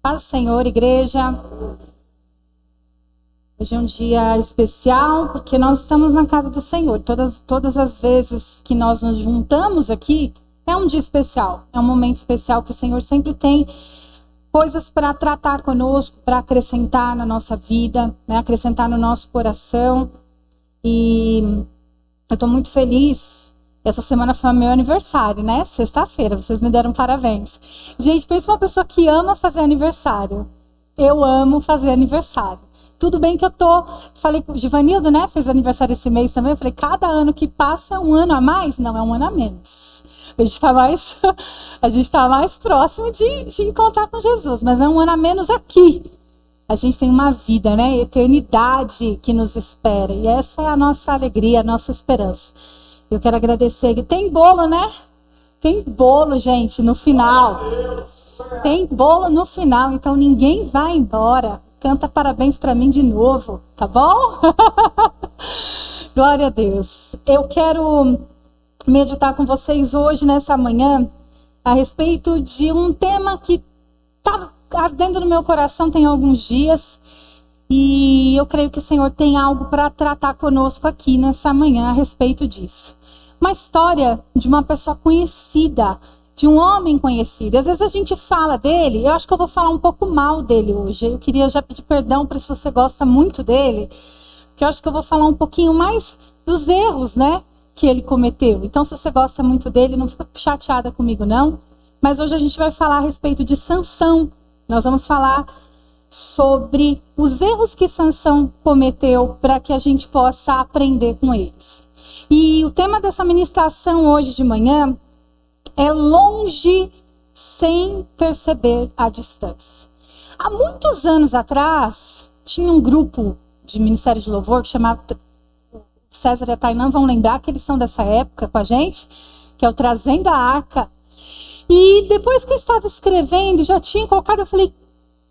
Paz do Senhor, igreja. Hoje é um dia especial porque nós estamos na casa do Senhor. Todas as vezes que nós nos juntamos aqui, é um dia especial. É um momento especial que o Senhor sempre tem coisas para tratar conosco, para acrescentar na nossa vida, né? Acrescentar no nosso coração. E eu estou muito feliz. Essa semana foi meu aniversário, né? Sexta-feira, vocês me deram parabéns. Gente, pensa uma pessoa que ama fazer aniversário. Eu amo fazer aniversário. Tudo bem que falei com o Givanildo, né? Fez aniversário esse mês também. Eu falei, cada ano que passa, um ano a mais? Não, é um ano a menos. A gente tá mais próximo de encontrar com Jesus, mas é um ano a menos aqui. A gente tem uma vida, né? Eternidade que nos espera. E essa é a nossa alegria, a nossa esperança. Eu quero agradecer. Tem bolo, né? Tem bolo, gente, no final. Tem bolo no final, então ninguém vai embora. Canta parabéns para mim de novo, tá bom? Glória a Deus. Eu quero meditar com vocês hoje, nessa manhã, a respeito de um tema que está ardendo no meu coração tem alguns dias. E eu creio que o Senhor tem algo para tratar conosco aqui nessa manhã a respeito disso. Uma história de uma pessoa conhecida, de um homem conhecido. Às vezes a gente fala dele, eu acho que eu vou falar um pouco mal dele hoje. Eu queria já pedir perdão para se você gosta muito dele, porque eu acho que eu vou falar um pouquinho mais dos erros, né, que ele cometeu. Então, se você gosta muito dele, não fica chateada comigo, não. Mas hoje a gente vai falar a respeito de Sansão. Nós vamos falar sobre os erros que Sansão cometeu para que a gente possa aprender com eles. E o tema dessa ministração hoje de manhã é longe sem perceber a distância. Há muitos anos atrás, tinha um grupo de Ministério de Louvor que chamava, César e a Tainã vão lembrar que eles são dessa época com a gente, que é o Trazendo a Arca. E depois que eu estava escrevendo, já tinha colocado, eu falei,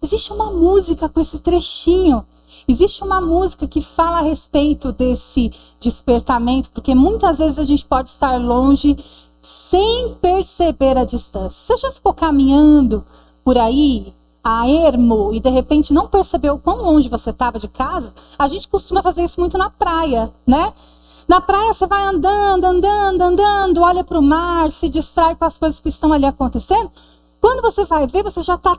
existe uma música com esse trechinho. Existe uma música que fala a respeito desse despertamento, porque muitas vezes a gente pode estar longe sem perceber a distância. Você já ficou caminhando por aí, a ermo, e de repente não percebeu quão longe você estava de casa? A gente costuma fazer isso muito na praia, né? Na praia você vai andando, olha para o mar, se distrai com as coisas que estão ali acontecendo. Quando você vai ver, você já está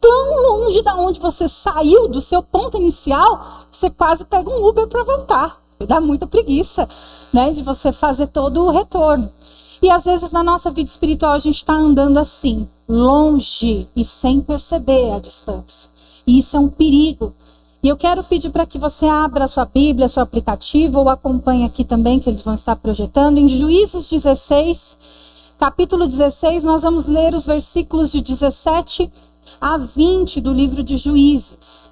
tão longe de onde você saiu, do seu ponto inicial, você quase pega um Uber para voltar. Dá muita preguiça, né, de você fazer todo o retorno. E às vezes na nossa vida espiritual a gente está andando assim, longe e sem perceber a distância. E isso é um perigo. E eu quero pedir para que você abra a sua Bíblia, seu aplicativo, ou acompanhe aqui também, que eles vão estar projetando, em Juízes 16, capítulo 16, nós vamos ler os versículos de 17 a 20 do livro de Juízes.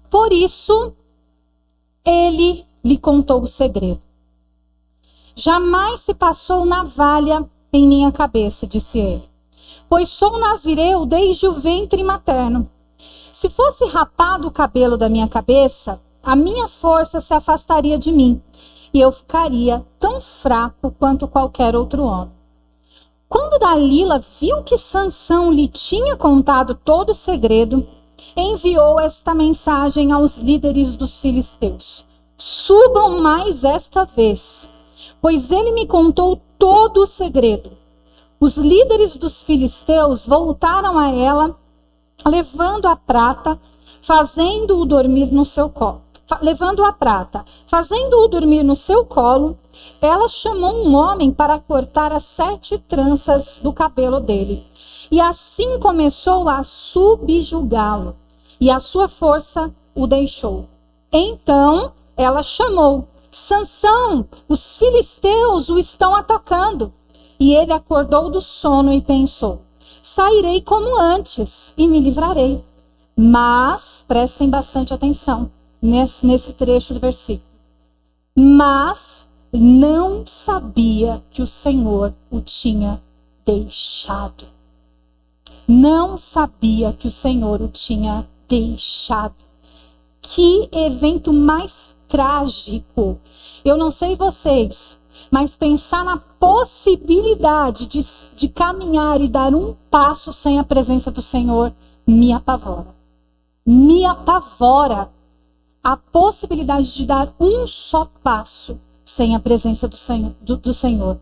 Por isso, ele lhe contou o segredo. Jamais se passou navalha em minha cabeça, disse ele, pois sou nazireu desde o ventre materno. Se fosse rapado o cabelo da minha cabeça, a minha força se afastaria de mim, e eu ficaria tão fraco quanto qualquer outro homem. Quando Dalila viu que Sansão lhe tinha contado todo o segredo, enviou esta mensagem aos líderes dos filisteus: subam mais esta vez, pois ele me contou todo o segredo. Os líderes dos filisteus voltaram a ela, levando a prata, fazendo-o dormir no seu colo. Fazendo-o dormir no seu colo, ela chamou um homem para cortar as 7 tranças do cabelo dele. E assim começou a subjugá-lo, e a sua força o deixou. Então ela chamou: Sansão, os filisteus o estão atacando. E ele acordou do sono e pensou: sairei como antes e me livrarei. Mas, prestem bastante atenção nesse trecho do versículo. Mas não sabia que o Senhor o tinha deixado. Não sabia que o Senhor o tinha deixado. Que evento mais trágico. Eu não sei vocês, mas pensar na possibilidade de caminhar e dar um passo sem a presença do Senhor me apavora. Me apavora a possibilidade de dar um só passo sem a presença do Senhor.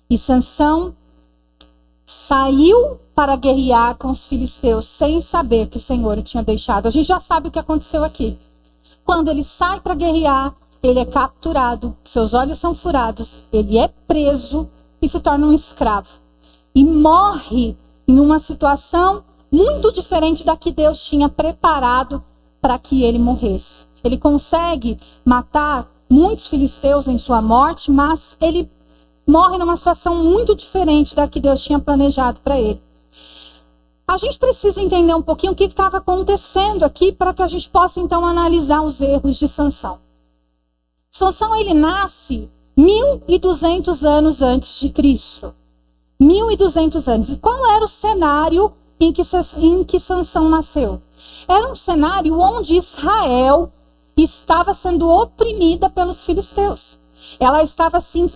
E Sansão saiu para guerrear com os filisteus sem saber que o Senhor o tinha deixado. A gente já sabe o que aconteceu aqui. Quando ele sai para guerrear, ele é capturado, seus olhos são furados, ele é preso e se torna um escravo. E morre em uma situação muito diferente da que Deus tinha preparado para que ele morresse. Ele consegue matar muitos filisteus em sua morte, mas ele morre numa situação muito diferente da que Deus tinha planejado para ele. A gente precisa entender um pouquinho o que estava acontecendo aqui para que a gente possa então analisar os erros de Sansão. Sansão, ele nasce 1.200 anos antes de Cristo. 1.200 anos. E qual era o cenário em que Sansão nasceu? Era um cenário onde Israel estava sendo oprimida pelos filisteus. Ela estava assim,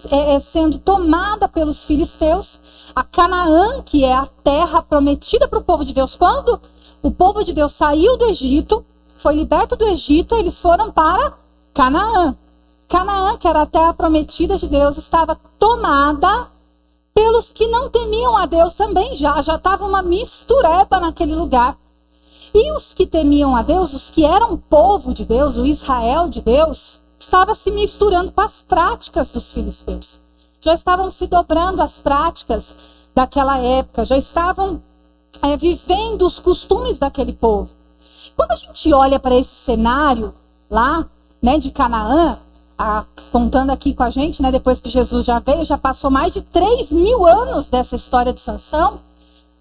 sendo tomada pelos filisteus. A Canaã, que é a terra prometida para o povo de Deus. Quando o povo de Deus saiu do Egito, foi liberto do Egito, eles foram para Canaã. Canaã, que era a terra prometida de Deus, estava tomada pelos que não temiam a Deus também. Já estava uma mistureba naquele lugar. E os que temiam a Deus, os que eram povo de Deus, o Israel de Deus, estava se misturando com as práticas dos filisteus. Já estavam se dobrando as práticas daquela época, já estavam vivendo os costumes daquele povo. Quando a gente olha para esse cenário lá, né, de Canaã, contando aqui com a gente, né, depois que Jesus já veio, já passou mais de 3.000 anos dessa história de Sansão.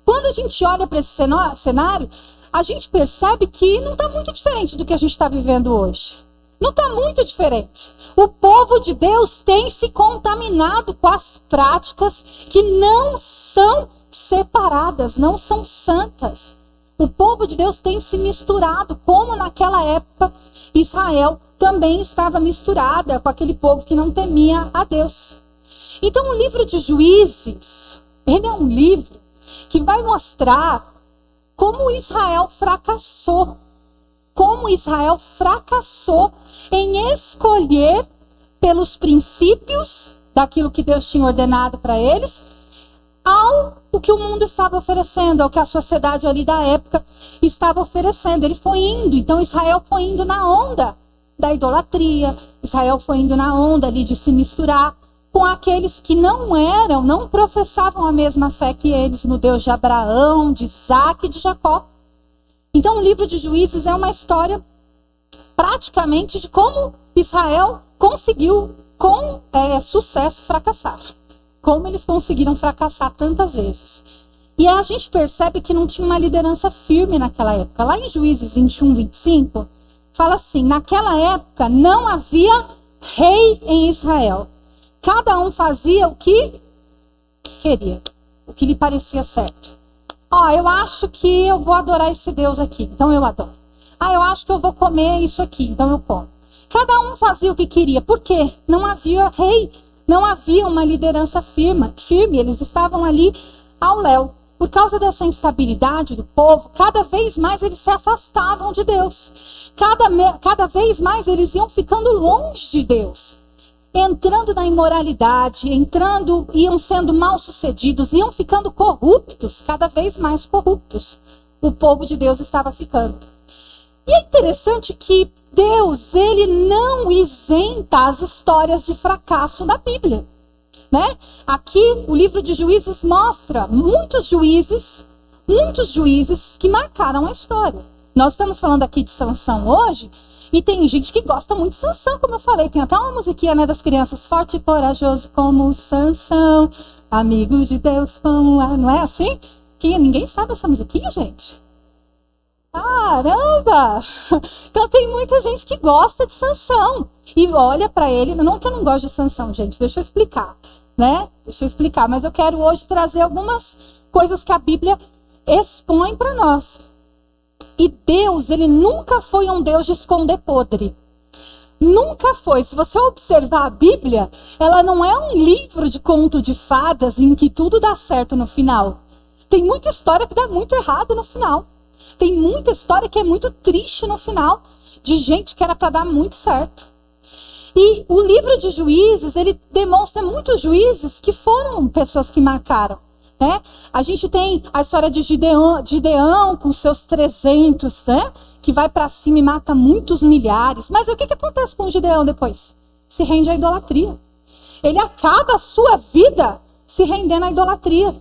Quando a gente olha para esse cenário, a gente percebe que não está muito diferente do que a gente está vivendo hoje. Não está muito diferente. O povo de Deus tem se contaminado com as práticas que não são separadas, não são santas. O povo de Deus tem se misturado, como naquela época Israel também estava misturada com aquele povo que não temia a Deus. Então o livro de Juízes, ele é um livro que vai mostrar como Israel fracassou. Como Israel fracassou em escolher pelos princípios daquilo que Deus tinha ordenado para eles, o que o mundo estava oferecendo, ao que a sociedade ali da época estava oferecendo. Ele foi indo, então Israel foi indo na onda da idolatria, Israel foi indo na onda ali de se misturar com aqueles que não professavam a mesma fé que eles, no Deus de Abraão, de Isaac e de Jacó. Então o livro de Juízes é uma história praticamente de como Israel conseguiu com sucesso fracassar. Como eles conseguiram fracassar tantas vezes. E a gente percebe que não tinha uma liderança firme naquela época. Lá em Juízes 21, 25, fala assim: naquela época não havia rei em Israel. Cada um fazia o que queria, o que lhe parecia certo. Eu acho que eu vou adorar esse Deus aqui, então eu adoro. Eu acho que eu vou comer isso aqui, então eu como. Cada um fazia o que queria. Por quê? Não havia rei, não havia uma liderança firme. Eles estavam ali ao léu. Por causa dessa instabilidade do povo, cada vez mais eles se afastavam de Deus. Cada vez mais eles iam ficando longe de Deus. Entrando na imoralidade, iam sendo mal sucedidos, iam ficando corruptos, cada vez mais corruptos. O povo de Deus estava ficando. E é interessante que Deus, ele não isenta as histórias de fracasso da Bíblia, né? Aqui o livro de Juízes mostra muitos juízes que marcaram a história. Nós estamos falando aqui de Sansão hoje, e tem gente que gosta muito de Sansão, como eu falei. Tem até uma musiquinha, né, das crianças: forte e corajoso como Sansão, amigo de Deus como... Não é assim? Ninguém sabe essa musiquinha, gente? Caramba! Então tem muita gente que gosta de Sansão. E olha para ele... Não que eu não gosto de Sansão, gente. Deixa eu explicar, né? Mas eu quero hoje trazer algumas coisas que a Bíblia expõe para nós. E Deus, ele nunca foi um Deus de esconder podre. Nunca foi. Se você observar a Bíblia, ela não é um livro de conto de fadas em que tudo dá certo no final. Tem muita história que dá muito errado no final. Tem muita história que é muito triste no final, de gente que era para dar muito certo. E o livro de Juízes, ele demonstra muitos juízes que foram pessoas que marcaram, né? A gente tem a história de Gideão com seus 300, né? Que vai para cima e mata muitos milhares. Mas o que acontece com o Gideão depois? Se rende à idolatria. Ele acaba a sua vida se rendendo à idolatria.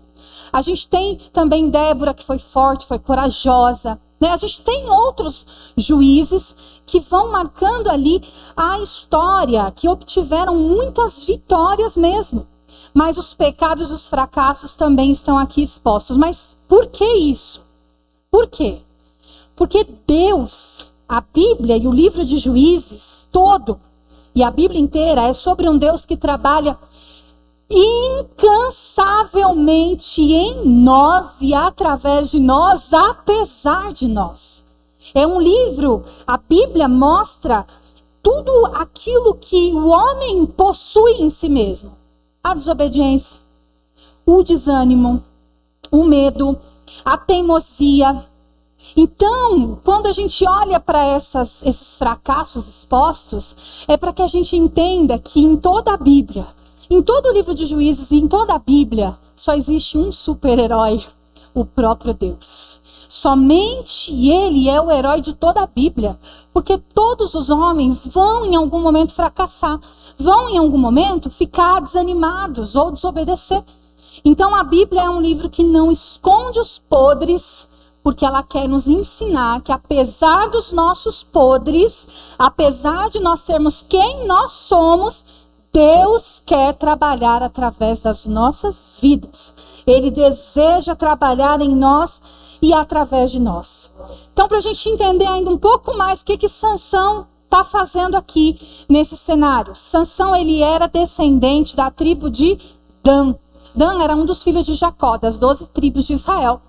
A gente tem também Débora, que foi forte, foi corajosa, né? A gente tem outros juízes que vão marcando ali a história, que obtiveram muitas vitórias mesmo. Mas os pecados e os fracassos também estão aqui expostos. Mas por que isso? Por quê? Porque Deus, a Bíblia e o livro de Juízes todo, e a Bíblia inteira, é sobre um Deus que trabalha incansavelmente em nós e através de nós, apesar de nós. É um livro, a Bíblia mostra tudo aquilo que o homem possui em si mesmo. A desobediência, o desânimo, o medo, a teimosia. Então, quando a gente olha para esses fracassos expostos, é para que a gente entenda que em toda a Bíblia, em todo o livro de Juízes e em toda a Bíblia, só existe um super-herói, o próprio Deus. Somente Ele é o herói de toda a Bíblia, porque todos os homens vão em algum momento fracassar, vão em algum momento ficar desanimados ou desobedecer. Então a Bíblia é um livro que não esconde os podres, porque ela quer nos ensinar que apesar dos nossos podres, apesar de nós sermos quem nós somos, Deus quer trabalhar através das nossas vidas. Ele deseja trabalhar em nós e através de nós. Então, para a gente entender ainda um pouco mais o que Sansão está fazendo aqui nesse cenário. Sansão, ele era descendente da tribo de Dan. Dan era um dos filhos de Jacó, das 12 tribos de Israel.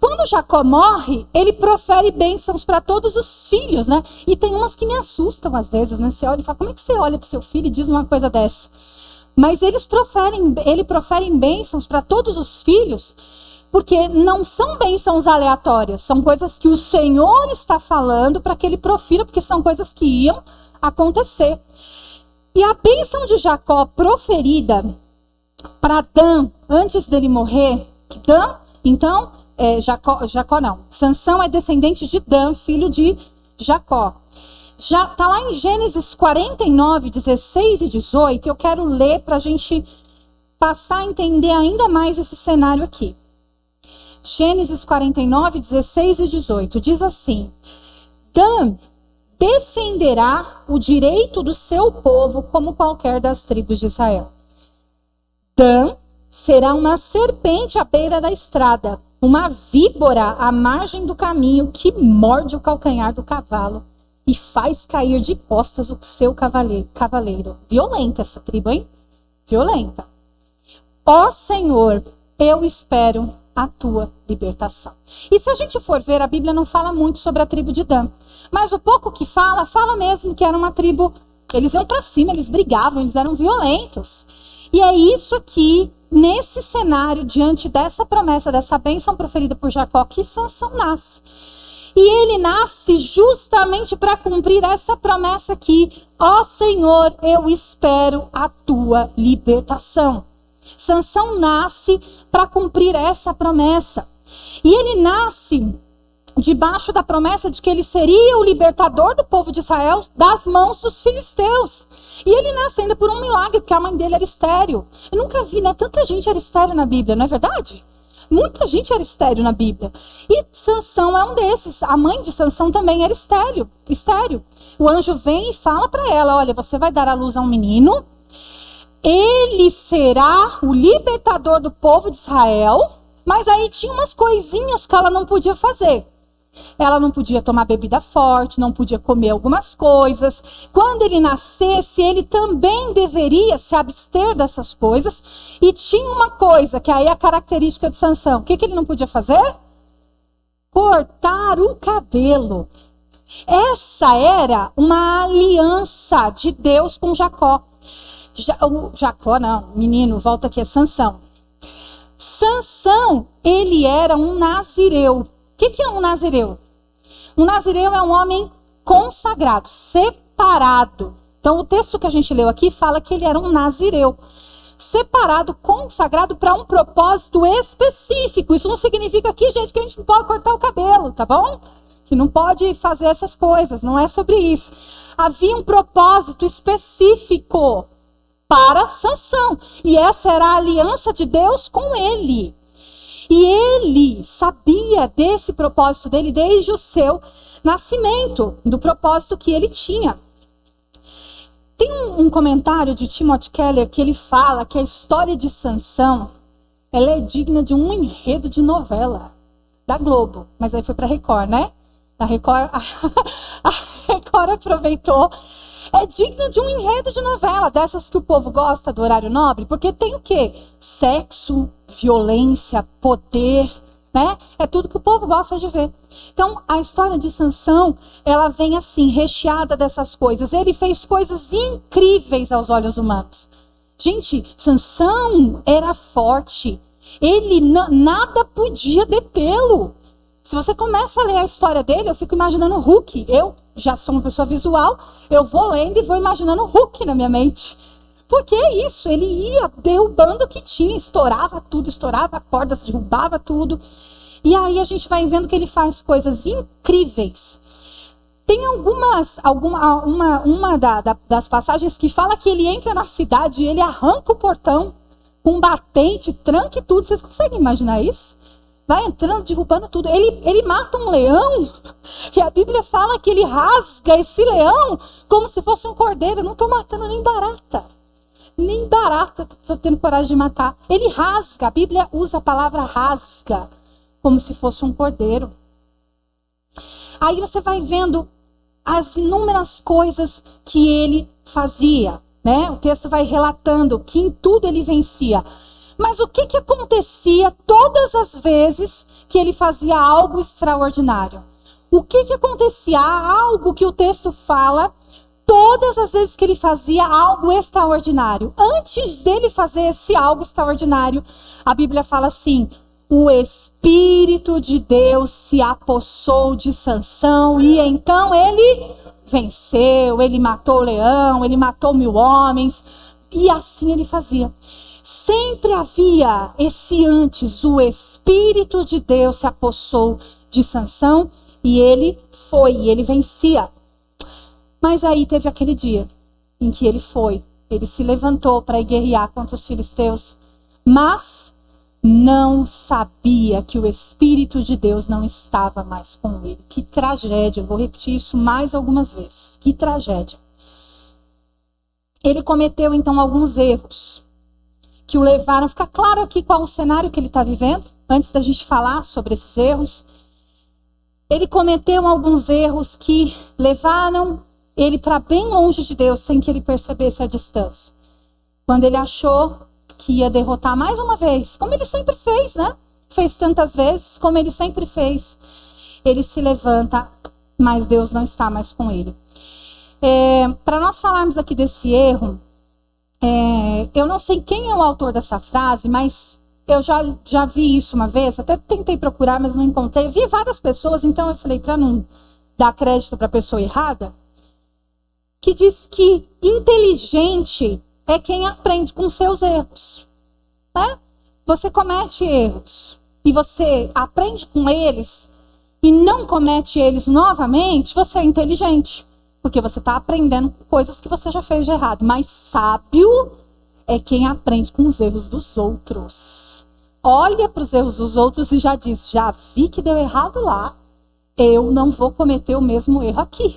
Quando Jacó morre, ele profere bênçãos para todos os filhos, né? E tem umas que me assustam às vezes, né? Você olha e fala, como é que você olha para o seu filho e diz uma coisa dessa? Mas ele profere bênçãos para todos os filhos, porque não são bênçãos aleatórias, são coisas que o Senhor está falando para que ele profira, porque são coisas que iam acontecer. E a bênção de Jacó proferida para Dan, antes dele morrer, Dan, então... Jacó não. Sansão é descendente de Dan, filho de Jacó. Já está lá em Gênesis 49, 16 e 18. Eu quero ler para a gente passar a entender ainda mais esse cenário aqui. Gênesis 49, 16 e 18. Diz assim: Dan defenderá o direito do seu povo como qualquer das tribos de Israel. Dan será uma serpente à beira da estrada, uma víbora à margem do caminho que morde o calcanhar do cavalo e faz cair de costas o seu cavaleiro. Violenta essa tribo, hein? Violenta. Ó Senhor, eu espero a tua libertação. E se a gente for ver, a Bíblia não fala muito sobre a tribo de Dan. Mas o pouco que fala mesmo que era uma tribo, eles iam para cima, eles brigavam, eles eram violentos. E é isso aqui, nesse cenário, diante dessa promessa, dessa bênção proferida por Jacó, que Sansão nasce. E ele nasce justamente para cumprir essa promessa aqui. Ó Senhor, eu espero a tua libertação. Sansão nasce para cumprir essa promessa. E ele nasce debaixo da promessa de que ele seria o libertador do povo de Israel das mãos dos filisteus. E ele nasce ainda por um milagre, porque a mãe dele era estéril. Eu nunca vi, né? Tanta gente era estéril na Bíblia, não é verdade? Muita gente era estéril na Bíblia. E Sansão é um desses. A mãe de Sansão também era estéril. O anjo vem e fala para ela, olha, você vai dar à luz a um menino, ele será o libertador do povo de Israel, mas aí tinha umas coisinhas que ela não podia fazer. Ela não podia tomar bebida forte, não podia comer algumas coisas. Quando ele nascesse, ele também deveria se abster dessas coisas. E tinha uma coisa, que aí é a característica de Sansão. O que ele não podia fazer? Cortar o cabelo. Essa era uma aliança de Deus com Jacó. Jacó não, menino, volta aqui, é Sansão. Sansão, ele era um nazireu. O que é um nazireu? Um nazireu é um homem consagrado, separado. Então, o texto que a gente leu aqui fala que ele era um nazireu. Separado, consagrado para um propósito específico. Isso não significa aqui, gente, que a gente não pode cortar o cabelo, tá bom? Que não pode fazer essas coisas, não é sobre isso. Havia um propósito específico para Sansão. E essa era a aliança de Deus com ele. E ele sabia desse propósito dele desde o seu nascimento, do propósito que ele tinha. Tem um comentário de Timothy Keller que ele fala que a história de Sansão, ela é digna de um enredo de novela da Globo. Mas aí foi para a Record, né? A Record aproveitou. É digna de um enredo de novela, dessas que o povo gosta do horário nobre, porque tem o quê? Sexo, violência, poder, né? É tudo que o povo gosta de ver. Então, a história de Sansão, ela vem assim, recheada dessas coisas. Ele fez coisas incríveis aos olhos humanos. Gente, Sansão era forte. Ele nada podia detê-lo. Se você começa a ler a história dele, eu fico imaginando o Hulk. Eu já sou uma pessoa visual, eu vou lendo e vou imaginando o Hulk na minha mente. Porque é isso, ele ia derrubando o que tinha, estourava tudo, estourava cordas, derrubava tudo. E aí a gente vai vendo que ele faz coisas incríveis. Tem uma das passagens que fala que ele entra na cidade e ele arranca o portão com um batente, tranca e tudo. Vocês conseguem imaginar isso? Vai entrando, derrubando tudo. Ele mata um leão e a Bíblia fala que ele rasga esse leão como se fosse um cordeiro. Eu não estou matando nem barata. Nem barata estou tendo coragem de matar. Ele rasga. A Bíblia usa a palavra rasga como se fosse um cordeiro. Aí você vai vendo as inúmeras coisas que ele fazia, né? O texto vai relatando que em tudo ele vencia. Mas o que acontecia todas as vezes que ele fazia algo extraordinário? O que acontecia? Há algo que o texto fala todas as vezes que ele fazia algo extraordinário. Antes dele fazer esse algo extraordinário, a Bíblia fala assim: o Espírito de Deus se apossou de Sansão e então ele venceu, ele matou o leão, ele matou 1000 homens. E assim ele fazia. Sempre havia esse antes, o Espírito de Deus se apossou de Sansão e ele vencia. Mas aí teve aquele dia em que ele se levantou para guerrear contra os filisteus, mas não sabia que o Espírito de Deus não estava mais com ele. Que tragédia, eu vou repetir isso mais algumas vezes, que tragédia. Ele cometeu então alguns erros que o levaram, fica claro aqui qual o cenário que ele está vivendo, antes da gente falar sobre esses erros. Ele cometeu alguns erros que levaram ele para bem longe de Deus, sem que ele percebesse a distância. Quando ele achou que ia derrotar mais uma vez, como ele sempre fez, né? Fez tantas vezes, como ele sempre fez. Ele se levanta, mas Deus não está mais com ele. Para nós falarmos aqui desse erro, eu não sei quem é o autor dessa frase, mas eu já vi isso uma vez, até tentei procurar, mas não encontrei. Eu vi várias pessoas, então eu falei, para não dar crédito para a pessoa errada, que diz que inteligente é quem aprende com seus erros. Né? Você comete erros e você aprende com eles e não comete eles novamente, você é inteligente. Porque você está aprendendo coisas que você já fez de errado. Mas sábio é quem aprende com os erros dos outros. Olha para os erros dos outros e já diz, já vi que deu errado lá. Eu não vou cometer o mesmo erro aqui.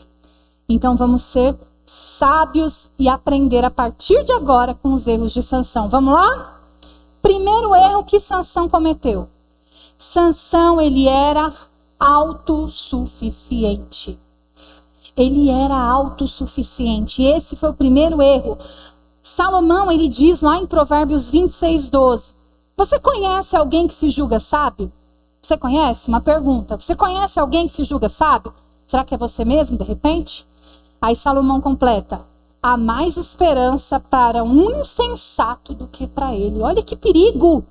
Então vamos ser sábios e aprender a partir de agora com os erros de Sansão. Vamos lá? Primeiro erro que Sansão cometeu. Sansão, ele era autossuficiente. Ele era autossuficiente. Esse foi o primeiro erro. Salomão, ele diz lá em Provérbios 26:12. Você conhece alguém que se julga sábio? Você conhece? Uma pergunta. Você conhece alguém que se julga sábio? Será que é você mesmo, de repente? Aí Salomão completa: há mais esperança para um insensato do que para ele. Olha que perigo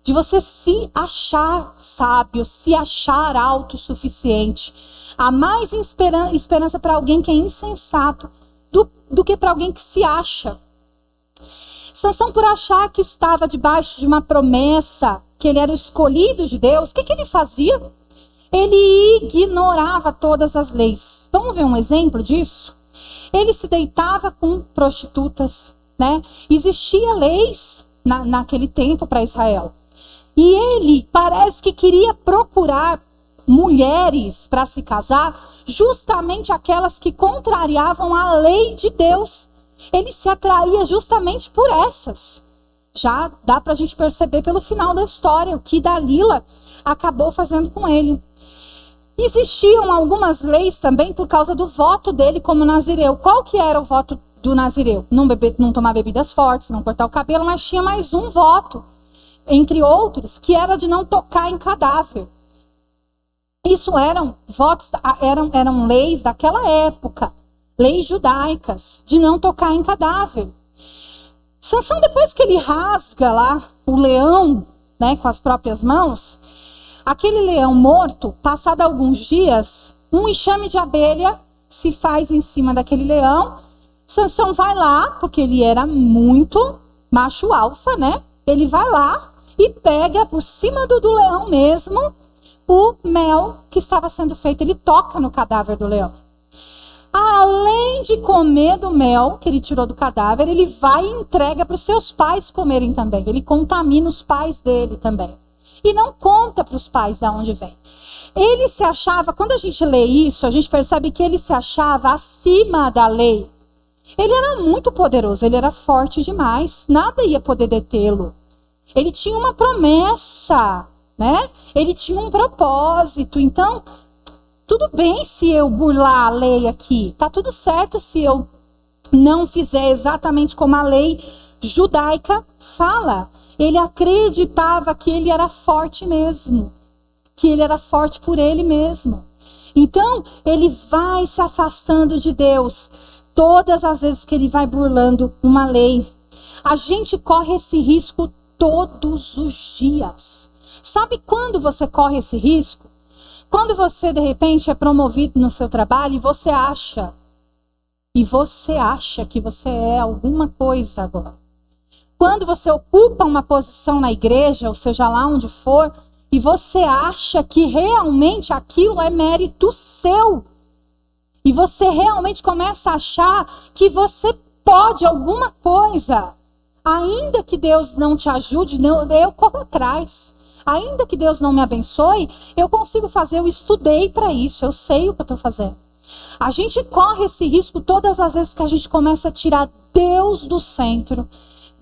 de você se achar sábio, se achar autossuficiente. Há mais esperança para alguém que é insensato do que para alguém que se acha. Sansão, por achar que estava debaixo de uma promessa, que ele era o escolhido de Deus, o que ele fazia? Ele ignorava todas as leis. Vamos ver um exemplo disso? Ele se deitava com prostitutas, né? Existia leis naquele tempo para Israel. E ele parece que queria procurar mulheres para se casar, justamente aquelas que contrariavam a lei de Deus. Ele se atraía justamente por essas. Já dá para a gente perceber pelo final da história o que Dalila acabou fazendo com ele. Existiam algumas leis também por causa do voto dele como nazireu. Qual que era o voto do nazireu? Não tomar bebidas fortes, não cortar o cabelo, mas tinha mais um voto, entre outros, que era de não tocar em cadáver. Isso eram votos, eram leis daquela época, leis judaicas, de não tocar em cadáver. Sansão, depois que ele rasga lá o leão, né, com as próprias mãos, aquele leão morto, passado alguns dias, um enxame de abelha se faz em cima daquele leão. Sansão vai lá, porque ele era muito macho alfa, né? Ele vai lá e pega por cima do leão mesmo o mel que estava sendo feito. Ele toca no cadáver do leão. Além de comer do mel que ele tirou do cadáver, ele vai e entrega para os seus pais comerem também. Ele contamina os pais dele também. E não conta para os pais de onde vem. Ele se achava, quando a gente lê isso, a gente percebe que ele se achava acima da lei. Ele era muito poderoso, ele era forte demais. Nada ia poder detê-lo. Ele tinha uma promessa, né? Ele tinha um propósito. Então, tudo bem se eu burlar a lei aqui. Tá tudo certo se eu não fizer exatamente como a lei judaica fala. Ele acreditava que ele era forte mesmo. Que ele era forte por ele mesmo. Então, ele vai se afastando de Deus todas as vezes que ele vai burlando uma lei. A gente corre esse risco todos os dias. Sabe quando você corre esse risco? Quando você, de repente, é promovido no seu trabalho e você acha que você é alguma coisa agora. Quando você ocupa uma posição na igreja, ou seja lá onde for, e você acha que realmente aquilo é mérito seu. E você realmente começa a achar que você pode alguma coisa. Ainda que Deus não te ajude, eu corro atrás. Ainda que Deus não me abençoe, eu consigo fazer, eu estudei para isso, eu sei o que eu estou fazendo. A gente corre esse risco todas as vezes que a gente começa a tirar Deus do centro,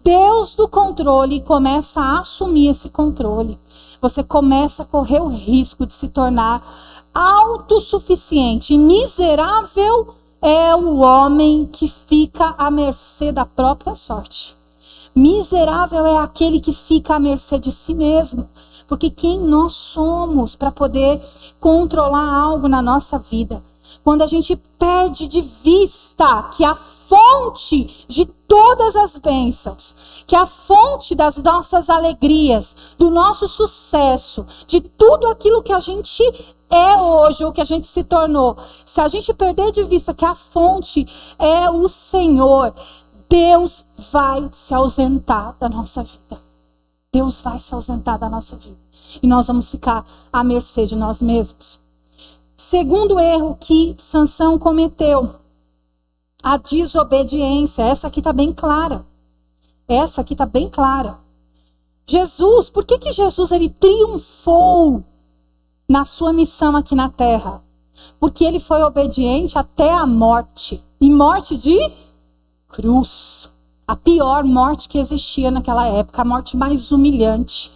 Deus do controle e começa a assumir esse controle. Você começa a correr o risco de se tornar autossuficiente. E miserável é o homem que fica à mercê da própria sorte. Miserável é aquele que fica à mercê de si mesmo. Porque quem nós somos para poder controlar algo na nossa vida? Quando a gente perde de vista que a fonte de todas as bênçãos, que a fonte das nossas alegrias, do nosso sucesso, de tudo aquilo que a gente é hoje, ou que a gente se tornou, se a gente perder de vista que a fonte é o Senhor, Deus vai se ausentar da nossa vida. Deus vai se ausentar da nossa vida. E nós vamos ficar à mercê de nós mesmos. Segundo erro que Sansão cometeu, a desobediência. Essa aqui está bem clara. Essa aqui está bem clara. Jesus, por que Jesus ele triunfou na sua missão aqui na terra? Porque ele foi obediente até a morte. E morte de cruz. A pior morte que existia naquela época, a morte mais humilhante.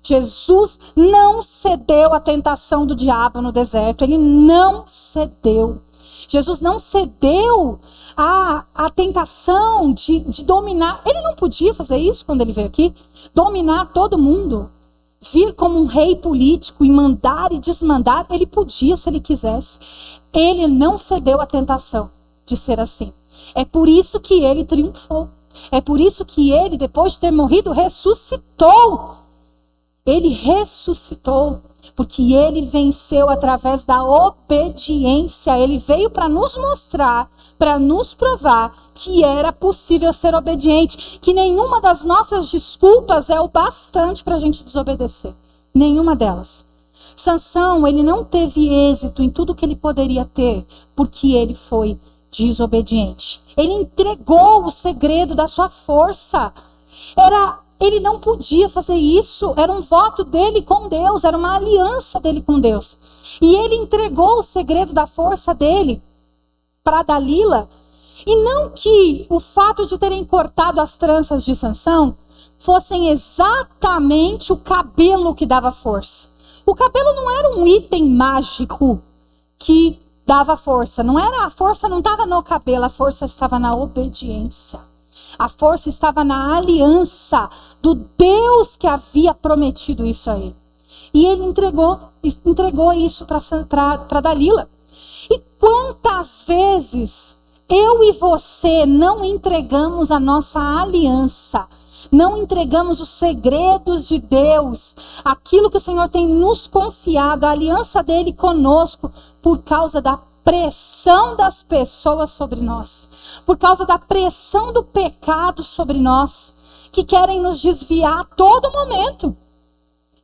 Jesus não cedeu à tentação do diabo no deserto. Ele não cedeu. Jesus não cedeu à tentação de dominar. Ele não podia fazer isso quando ele veio aqui. Dominar todo mundo. Vir como um rei político e mandar e desmandar. Ele podia se ele quisesse. ele não cedeu à tentação de ser assim. É por isso que ele triunfou. É por isso que ele, depois de ter morrido, ressuscitou. Ele ressuscitou, porque ele venceu através da obediência. Ele veio para nos mostrar, para nos provar que era possível ser obediente, que nenhuma das nossas desculpas é o bastante para a gente desobedecer. Nenhuma delas. Sansão, ele não teve êxito em tudo que ele poderia ter, porque ele foi desobediente. Ele entregou o segredo da sua força. Ele não podia fazer isso. Era um voto dele com Deus. Era uma aliança dele com Deus. E ele entregou o segredo da força dele para Dalila. E não que o fato de terem cortado as tranças de Sansão fossem exatamente o cabelo que dava força. O cabelo não era um item mágico que dava força. A força não estava no cabelo, a força estava na obediência. A força estava na aliança do Deus que havia prometido isso a ele. E ele entregou isso para Dalila. E quantas vezes eu e você não entregamos a nossa aliança, não entregamos os segredos de Deus, aquilo que o Senhor tem nos confiado, a aliança dele conosco, por causa da pressão das pessoas sobre nós, por causa da pressão do pecado sobre nós, que querem nos desviar a todo momento,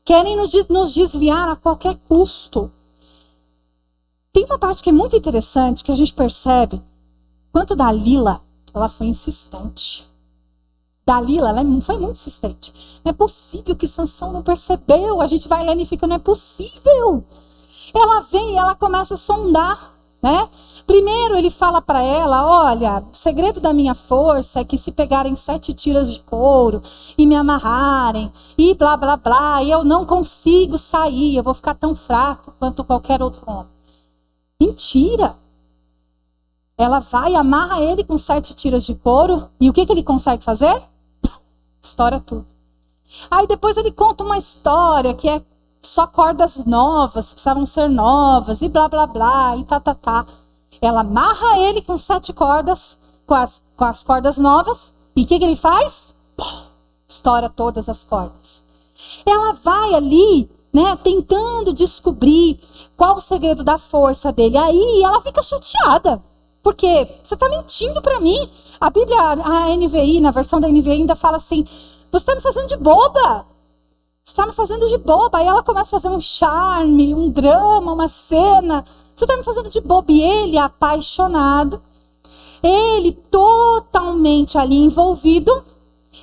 querem nos desviar a qualquer custo. Tem uma parte que é muito interessante, que a gente percebe, quanto Dalila, ela foi insistente. Dalila, ela foi muito insistente. Não é possível que Sansão não percebeu. A gente vai lendo e fica, não é possível. Ela vem e ela começa a sondar, né? Primeiro ele fala para ela, olha, o segredo da minha força é que se pegarem 7 tiras de couro e me amarrarem e blá, blá, blá, e eu não consigo sair, eu vou ficar tão fraco quanto qualquer outro homem. Mentira! Ela vai e amarra ele com 7 tiras de couro, e o que ele consegue fazer? Estoura tudo. Aí depois ele conta uma história que é só cordas novas, precisavam ser novas, e blá, blá, blá, e tá. Ela amarra ele com 7 cordas, com as cordas novas, e o que ele faz? Estoura todas as cordas. Ela vai ali, né, tentando descobrir qual o segredo da força dele. Aí ela fica chateada. Porque você está mentindo para mim. A Bíblia, a NVI, na versão da NVI ainda fala assim, você está me fazendo de boba. Você está me fazendo de boba. Aí ela começa a fazer um charme, um drama, uma cena. Você está me fazendo de boba. E ele, apaixonado, ele totalmente ali envolvido,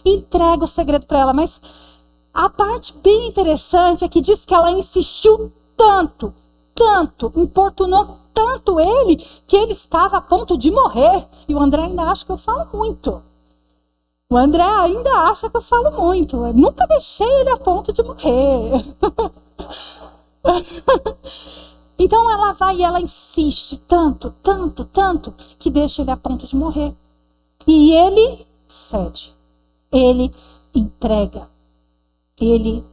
entrega o segredo para ela. Mas a parte bem interessante é que diz que ela insistiu tanto, importunou tanto ele, que ele estava a ponto de morrer. E o André ainda acha que eu falo muito. O André ainda acha que eu falo muito. Eu nunca deixei ele a ponto de morrer. Então ela vai e ela insiste tanto, que deixa ele a ponto de morrer. E ele cede. Ele entrega. Ele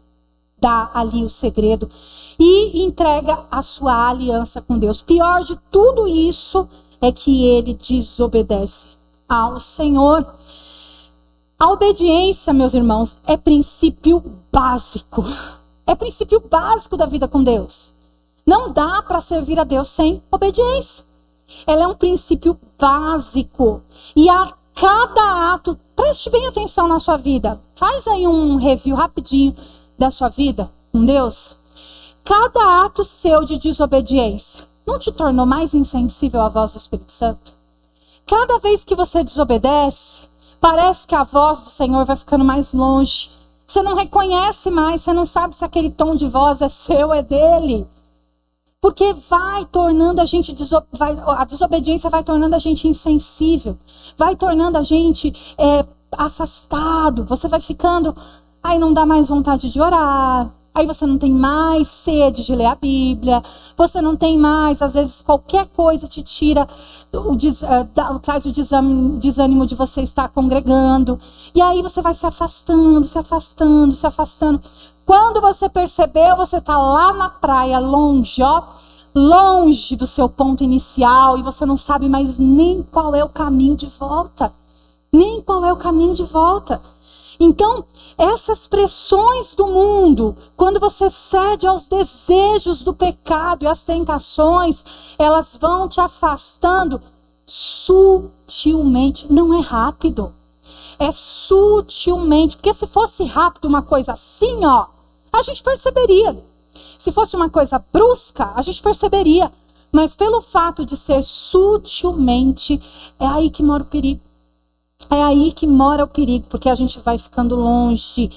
dá ali o segredo e entrega a sua aliança com Deus. Pior de tudo isso é que ele desobedece ao Senhor. A obediência, meus irmãos, é princípio básico. É princípio básico da vida com Deus. Não dá para servir a Deus sem obediência. Ela é um princípio básico. E a cada ato, preste bem atenção na sua vida. Faz aí um review rapidinho da sua vida com Deus. Cada ato seu de desobediência não te tornou mais insensível à voz do Espírito Santo? Cada vez que você desobedece, parece que a voz do Senhor vai ficando mais longe. Você não reconhece mais, você não sabe se aquele tom de voz é seu ou é dele. Porque vai tornando a gente, a desobediência vai tornando a gente insensível, vai tornando a gente afastado. Você vai ficando, aí não dá mais vontade de orar, aí você não tem mais sede de ler a Bíblia, você não tem mais, às vezes qualquer coisa te tira, traz o desânimo de você estar congregando. E aí você vai se afastando. Quando você percebeu, você está lá na praia, longe, ó, longe do seu ponto inicial e você não sabe mais nem qual é o caminho de volta. Nem qual é o caminho de volta. Então, essas pressões do mundo, quando você cede aos desejos do pecado e às tentações, elas vão te afastando sutilmente. Não é rápido. É sutilmente. Porque se fosse rápido uma coisa assim, ó, a gente perceberia. Se fosse uma coisa brusca, a gente perceberia. Mas pelo fato de ser sutilmente, é aí que mora o perigo. É aí que mora o perigo, porque a gente vai ficando longe.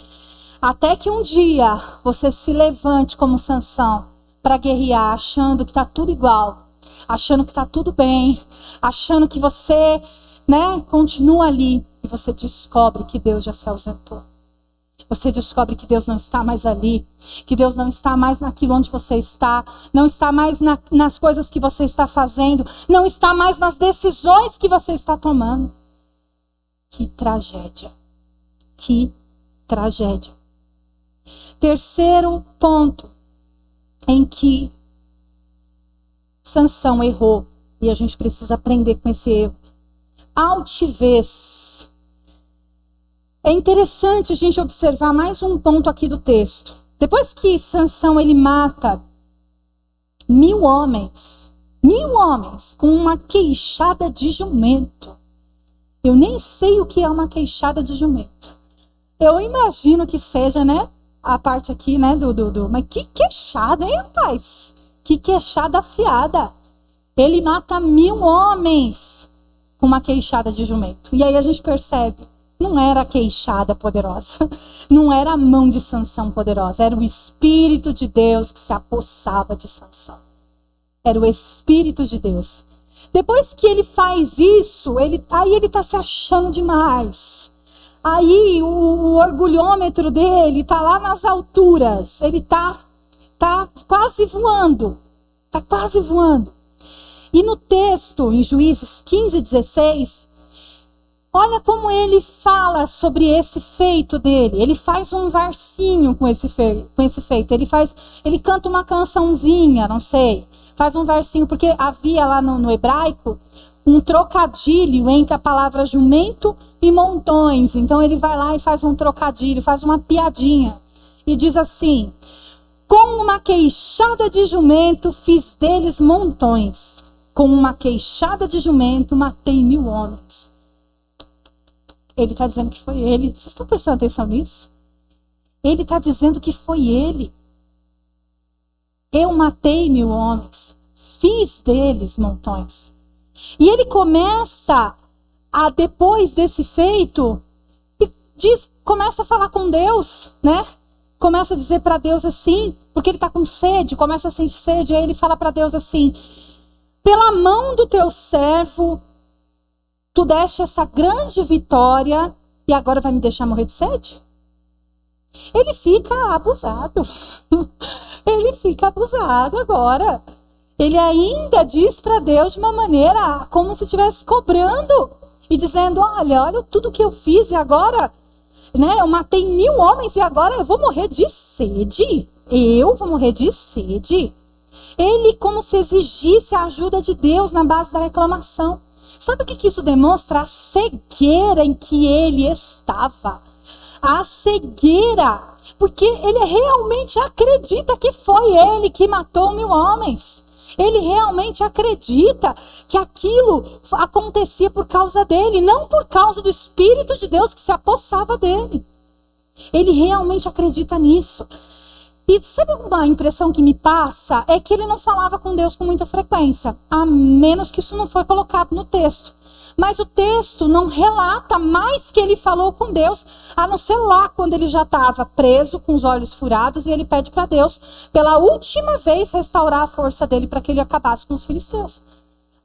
Até que um dia você se levante como Sansão para guerrear, achando que está tudo igual, achando que está tudo bem, achando que você, continua ali. E você descobre que Deus já se ausentou. Você descobre que Deus não está mais ali, que Deus não está mais naquilo onde você está, não está mais nas coisas que você está fazendo, não está mais nas decisões que você está tomando. Que tragédia. Que tragédia. Terceiro ponto em que Sansão errou, e a gente precisa aprender com esse erro. Altivez. É interessante a gente observar mais um ponto aqui do texto. Depois que Sansão ele mata 1000 homens com uma queixada de jumento. Eu nem sei o que é uma queixada de jumento. Eu imagino que seja, a parte aqui, mas que queixada, hein, rapaz? Que queixada afiada. Ele mata 1000 homens com uma queixada de jumento. E aí a gente percebe, não era a queixada poderosa, não era a mão de Sansão poderosa, era o Espírito de Deus que se apossava de Sansão. Era o Espírito de Deus. Depois que ele faz isso, aí ele está se achando demais. Aí o orgulhômetro dele está lá nas alturas. Ele está quase voando. Está quase voando. E no texto, em Juízes 15:16, olha como ele fala sobre esse feito dele. Ele faz um versinho com esse feito. Ele canta uma cançãozinha, não sei. Faz um versinho, porque havia lá no hebraico um trocadilho entre a palavra jumento e montões. Então ele vai lá e faz um trocadilho, faz uma piadinha. E diz assim: com uma queixada de jumento fiz deles montões. Com uma queixada de jumento matei 1000 homens. Ele está dizendo que foi ele. Vocês estão prestando atenção nisso? Ele está dizendo que foi ele. Eu matei 1000 homens, fiz deles montões. E ele começa, depois desse feito, começa a falar com Deus, Começa a dizer para Deus assim, porque ele está com sede, começa a sentir sede, aí ele fala para Deus assim: pela mão do teu servo, tu deste essa grande vitória e agora vai me deixar morrer de sede? Ele fica abusado. Ele fica abusado agora. Ele ainda diz para Deus de uma maneira como se estivesse cobrando e dizendo: olha tudo que eu fiz e agora, eu matei 1000 homens e agora eu vou morrer de sede. Eu vou morrer de sede. Ele como se exigisse a ajuda de Deus na base da reclamação. Sabe o que isso demonstra? A cegueira em que ele estava. A cegueira, porque ele realmente acredita que foi ele que matou 1000 homens. Ele realmente acredita que aquilo acontecia por causa dele, não por causa do Espírito de Deus que se apossava dele. Ele realmente acredita nisso. E sabe uma impressão que me passa? É que ele não falava com Deus com muita frequência, a menos que isso não foi colocado no texto. Mas o texto não relata mais que ele falou com Deus, a não ser lá quando ele já estava preso, com os olhos furados, e ele pede para Deus, pela última vez, restaurar a força dele para que ele acabasse com os filisteus.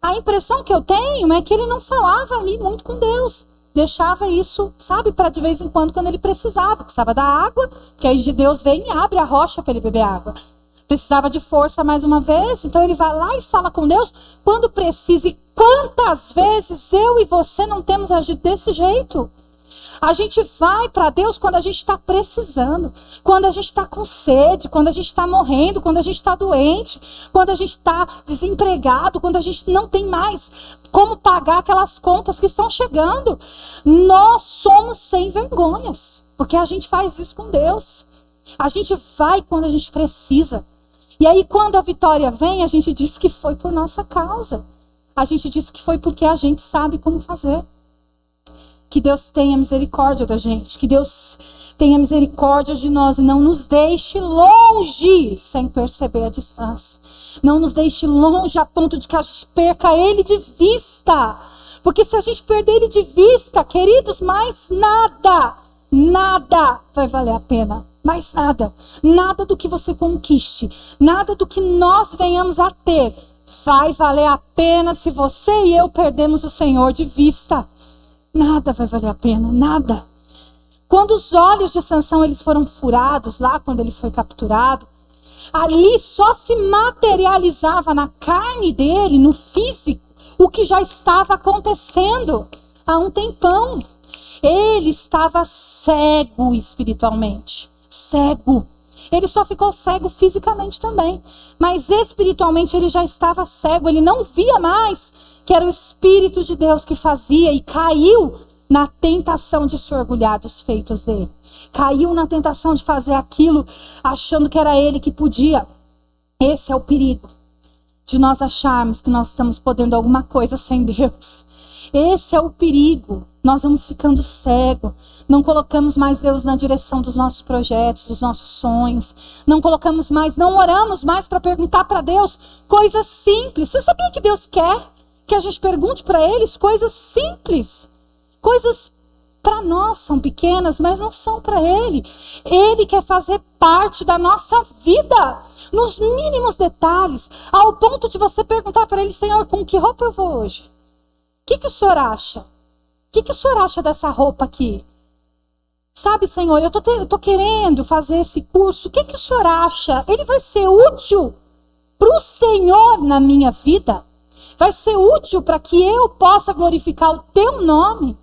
A impressão que eu tenho é que ele não falava ali muito com Deus. Deixava isso, para de vez em quando ele precisava da água, que aí de Deus vem e abre a rocha para ele beber água. Precisava de força mais uma vez, então ele vai lá e fala com Deus quando precisa. E quantas vezes eu e você não temos agido desse jeito? A gente vai para Deus quando a gente está precisando, quando a gente está com sede, quando a gente está morrendo, quando a gente está doente, quando a gente está desempregado, quando a gente não tem mais como pagar aquelas contas que estão chegando. Nós somos sem vergonhas, porque a gente faz isso com Deus. A gente vai quando a gente precisa. E aí quando a vitória vem, a gente diz que foi por nossa causa. A gente diz que foi porque a gente sabe como fazer. Que Deus tenha misericórdia da gente. Que Deus tenha misericórdia de nós e não nos deixe longe sem perceber a distância. Não nos deixe longe a ponto de que a gente perca Ele de vista. Porque se a gente perder Ele de vista, queridos, mais nada vai valer a pena. Mais nada. Nada do que você conquiste. Nada do que nós venhamos a ter vai valer a pena se você e eu perdermos o Senhor de vista. Nada vai valer a pena, nada. Quando os olhos de Sansão eles foram furados, lá quando ele foi capturado, ali só se materializava na carne dele, no físico, o que já estava acontecendo há um tempão. Ele estava cego espiritualmente, cego. Ele só ficou cego fisicamente também, mas espiritualmente ele já estava cego, ele não via mais que era o Espírito de Deus que fazia, e caiu na tentação de se orgulhar dos feitos dele. Caiu na tentação de fazer aquilo achando que era ele que podia. Esse é o perigo de nós acharmos que nós estamos podendo alguma coisa sem Deus. Esse é o perigo. Nós vamos ficando cegos. Não colocamos mais Deus na direção dos nossos projetos, dos nossos sonhos. Não colocamos mais, não oramos mais para perguntar para Deus coisas simples. Você sabia que Deus quer que a gente pergunte para eles coisas simples? Coisas para nós são pequenas, mas não são para Ele. Ele quer fazer parte da nossa vida, nos mínimos detalhes, ao ponto de você perguntar para Ele: Senhor, com que roupa eu vou hoje? O que o Senhor acha? O que o Senhor acha dessa roupa aqui? Sabe, Senhor, eu tô querendo fazer esse curso. O que o Senhor acha? Ele vai ser útil para o Senhor na minha vida? Vai ser útil para que eu possa glorificar o Teu nome?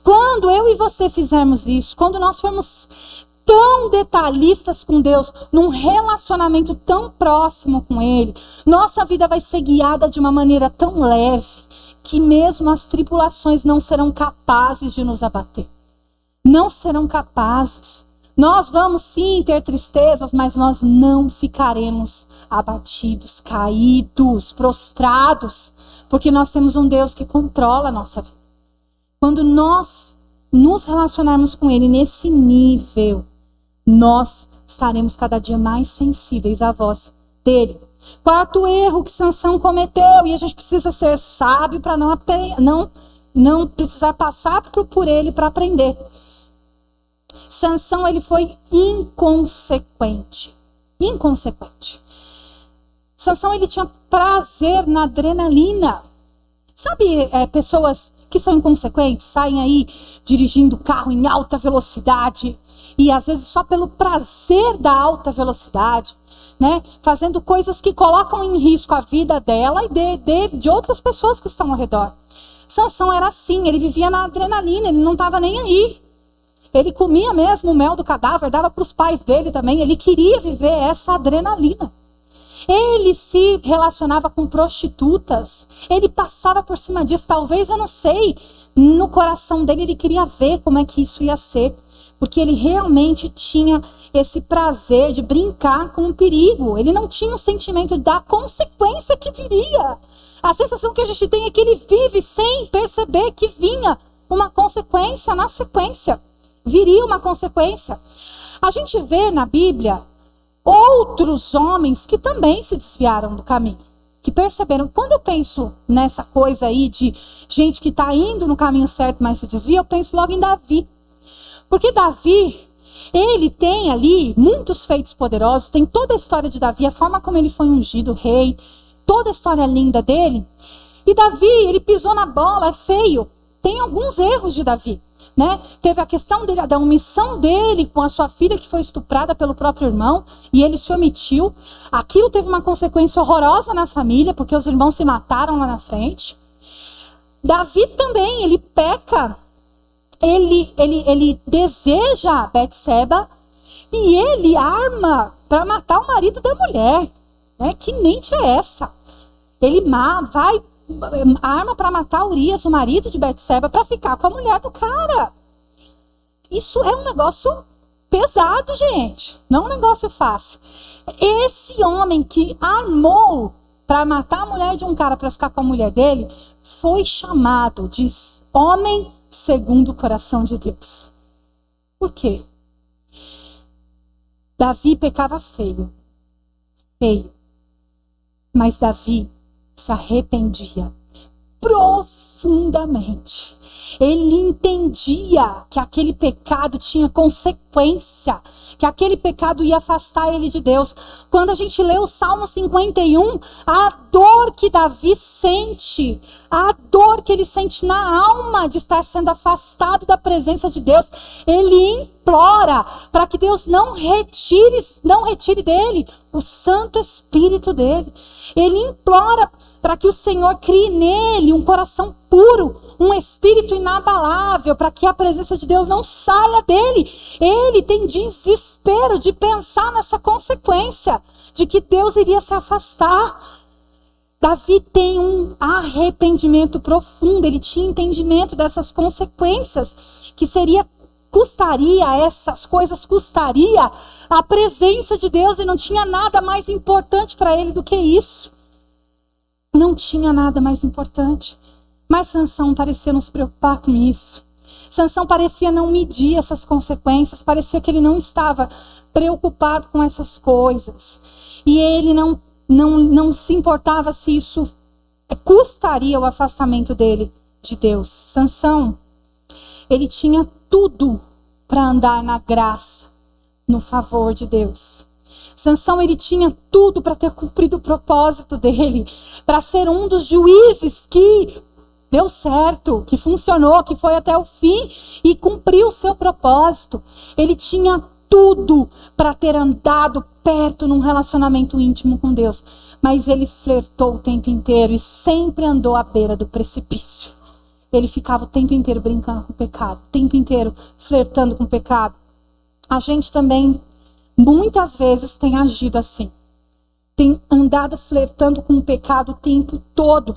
Quando eu e você fizermos isso, quando nós formos tão detalhistas com Deus, num relacionamento tão próximo com Ele, nossa vida vai ser guiada de uma maneira tão leve, que mesmo as tribulações não serão capazes de nos abater. Não serão capazes. Nós vamos sim ter tristezas, mas nós não ficaremos abatidos, caídos, prostrados, porque nós temos um Deus que controla a nossa vida. Quando nós nos relacionarmos com Ele nesse nível, nós estaremos cada dia mais sensíveis à voz dEle. Quarto erro que Sansão cometeu, e a gente precisa ser sábio para não precisar passar por ele para aprender. Sansão, ele foi inconsequente. Inconsequente. Sansão, ele tinha prazer na adrenalina. Sabe, pessoas que são inconsequentes, saem aí dirigindo carro em alta velocidade, e às vezes só pelo prazer da alta velocidade, né, fazendo coisas que colocam em risco a vida dela e de outras pessoas que estão ao redor. Sansão era assim, ele vivia na adrenalina, ele não estava nem aí. Ele comia mesmo o mel do cadáver, dava para os pais dele também, ele queria viver essa adrenalina. Ele se relacionava com prostitutas, ele passava por cima disso, talvez, eu não sei, no coração dele ele queria ver como é que isso ia ser, porque ele realmente tinha esse prazer de brincar com o perigo, ele não tinha o sentimento da consequência que viria. A sensação que a gente tem é que ele vive sem perceber que vinha uma consequência na sequência, viria uma consequência. A gente vê na Bíblia outros homens que também se desviaram do caminho, que perceberam. Quando eu penso nessa coisa aí de gente que está indo no caminho certo, mas se desvia, eu penso logo em Davi. Porque Davi, ele tem ali muitos feitos poderosos, tem toda a história de Davi, a forma como ele foi ungido rei, toda a história linda dele. E Davi, ele pisou na bola, é feio. Tem alguns erros de Davi. Né? Teve a questão dele, da omissão dele com a sua filha que foi estuprada pelo próprio irmão e ele se omitiu. Aquilo teve uma consequência horrorosa na família, porque os irmãos se mataram lá na frente. Davi também, ele peca ele deseja Betseba e ele arma para matar o marido da mulher. Que mente é essa? Ele arma para matar Urias, o marido de Betseba, para ficar com a mulher do cara. Isso é um negócio pesado, gente. Não é um negócio fácil. Esse homem que armou para matar a mulher de um cara para ficar com a mulher dele, foi chamado de homem segundo o coração de Deus. Por quê? Davi pecava feio. Mas Davi se arrependia profundamente. Ele entendia que aquele pecado tinha consequência, que aquele pecado ia afastar ele de Deus. Quando a gente lê o Salmo 51, a dor que Davi sente, a dor que ele sente na alma de estar sendo afastado da presença de Deus, ele implora para que Deus não retire dele o Santo Espírito dele. Ele implora para que o Senhor crie nele um coração puro, um espírito inabalável, para que a presença de Deus não saia dele. Ele tem desespero de pensar nessa consequência, de que Deus iria se afastar. Davi tem um arrependimento profundo, ele tinha entendimento dessas consequências, que essas coisas custaria a presença de Deus, e não tinha nada mais importante para ele do que isso. Não tinha nada mais importante. Mas Sansão parecia não se preocupar com isso. Sansão parecia não medir essas consequências, parecia que ele não estava preocupado com essas coisas. E ele não se importava se isso custaria o afastamento dele de Deus. Sansão, ele tinha tudo para andar na graça, no favor de Deus. Sansão, ele tinha tudo para ter cumprido o propósito dele, para ser um dos juízes que deu certo, que funcionou, que foi até o fim e cumpriu o seu propósito. Ele tinha tudo para ter andado perto num relacionamento íntimo com Deus, mas ele flertou o tempo inteiro e sempre andou à beira do precipício. Ele ficava o tempo inteiro brincando com o pecado, o tempo inteiro flertando com o pecado. A gente também, muitas vezes, tem agido assim. Tem andado flertando com o pecado o tempo todo.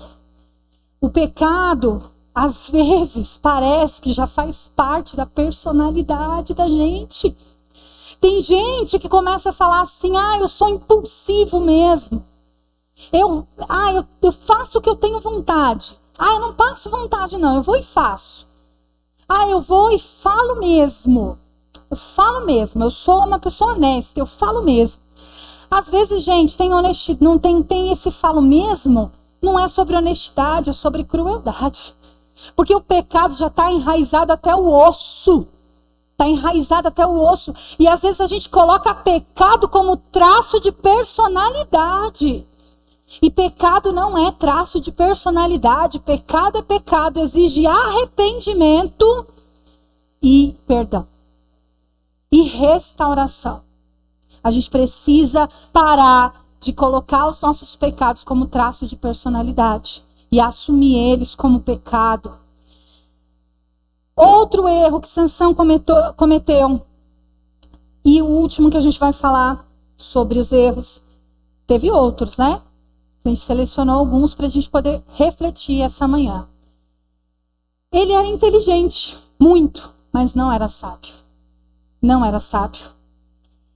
O pecado, às vezes, parece que já faz parte da personalidade da gente. Tem gente que começa a falar assim, eu sou impulsivo mesmo. Eu faço o que eu tenho vontade. Eu não passo vontade não, eu vou e faço. Eu vou e falo mesmo. Eu falo mesmo, eu sou uma pessoa honesta, eu falo mesmo. Às vezes, gente, tem honestidade, não tem esse falo mesmo, não é sobre honestidade, é sobre crueldade. Porque o pecado já está enraizado até o osso. Está enraizado até o osso. E às vezes a gente coloca pecado como traço de personalidade. E pecado não é traço de personalidade. Pecado é pecado, exige arrependimento e perdão. E restauração. A gente precisa parar de colocar os nossos pecados como traço de personalidade e assumir eles como pecado. Outro erro que Sansão cometeu, e o último que a gente vai falar sobre os erros, teve outros, né? A gente selecionou alguns para a gente poder refletir essa manhã. Ele era inteligente, muito, mas não era sábio. Não era sábio.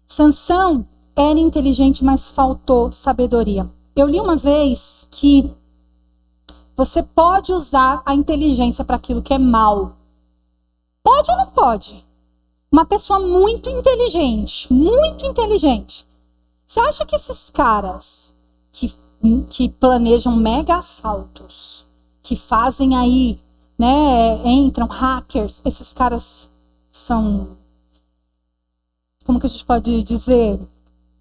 Sansão era inteligente, mas faltou sabedoria. Eu li uma vez que você pode usar a inteligência para aquilo que é mal. Pode ou não pode? Uma pessoa muito inteligente. Você acha que esses caras que planejam mega assaltos, que fazem aí, né, entram hackers, esses caras são, como que a gente pode dizer,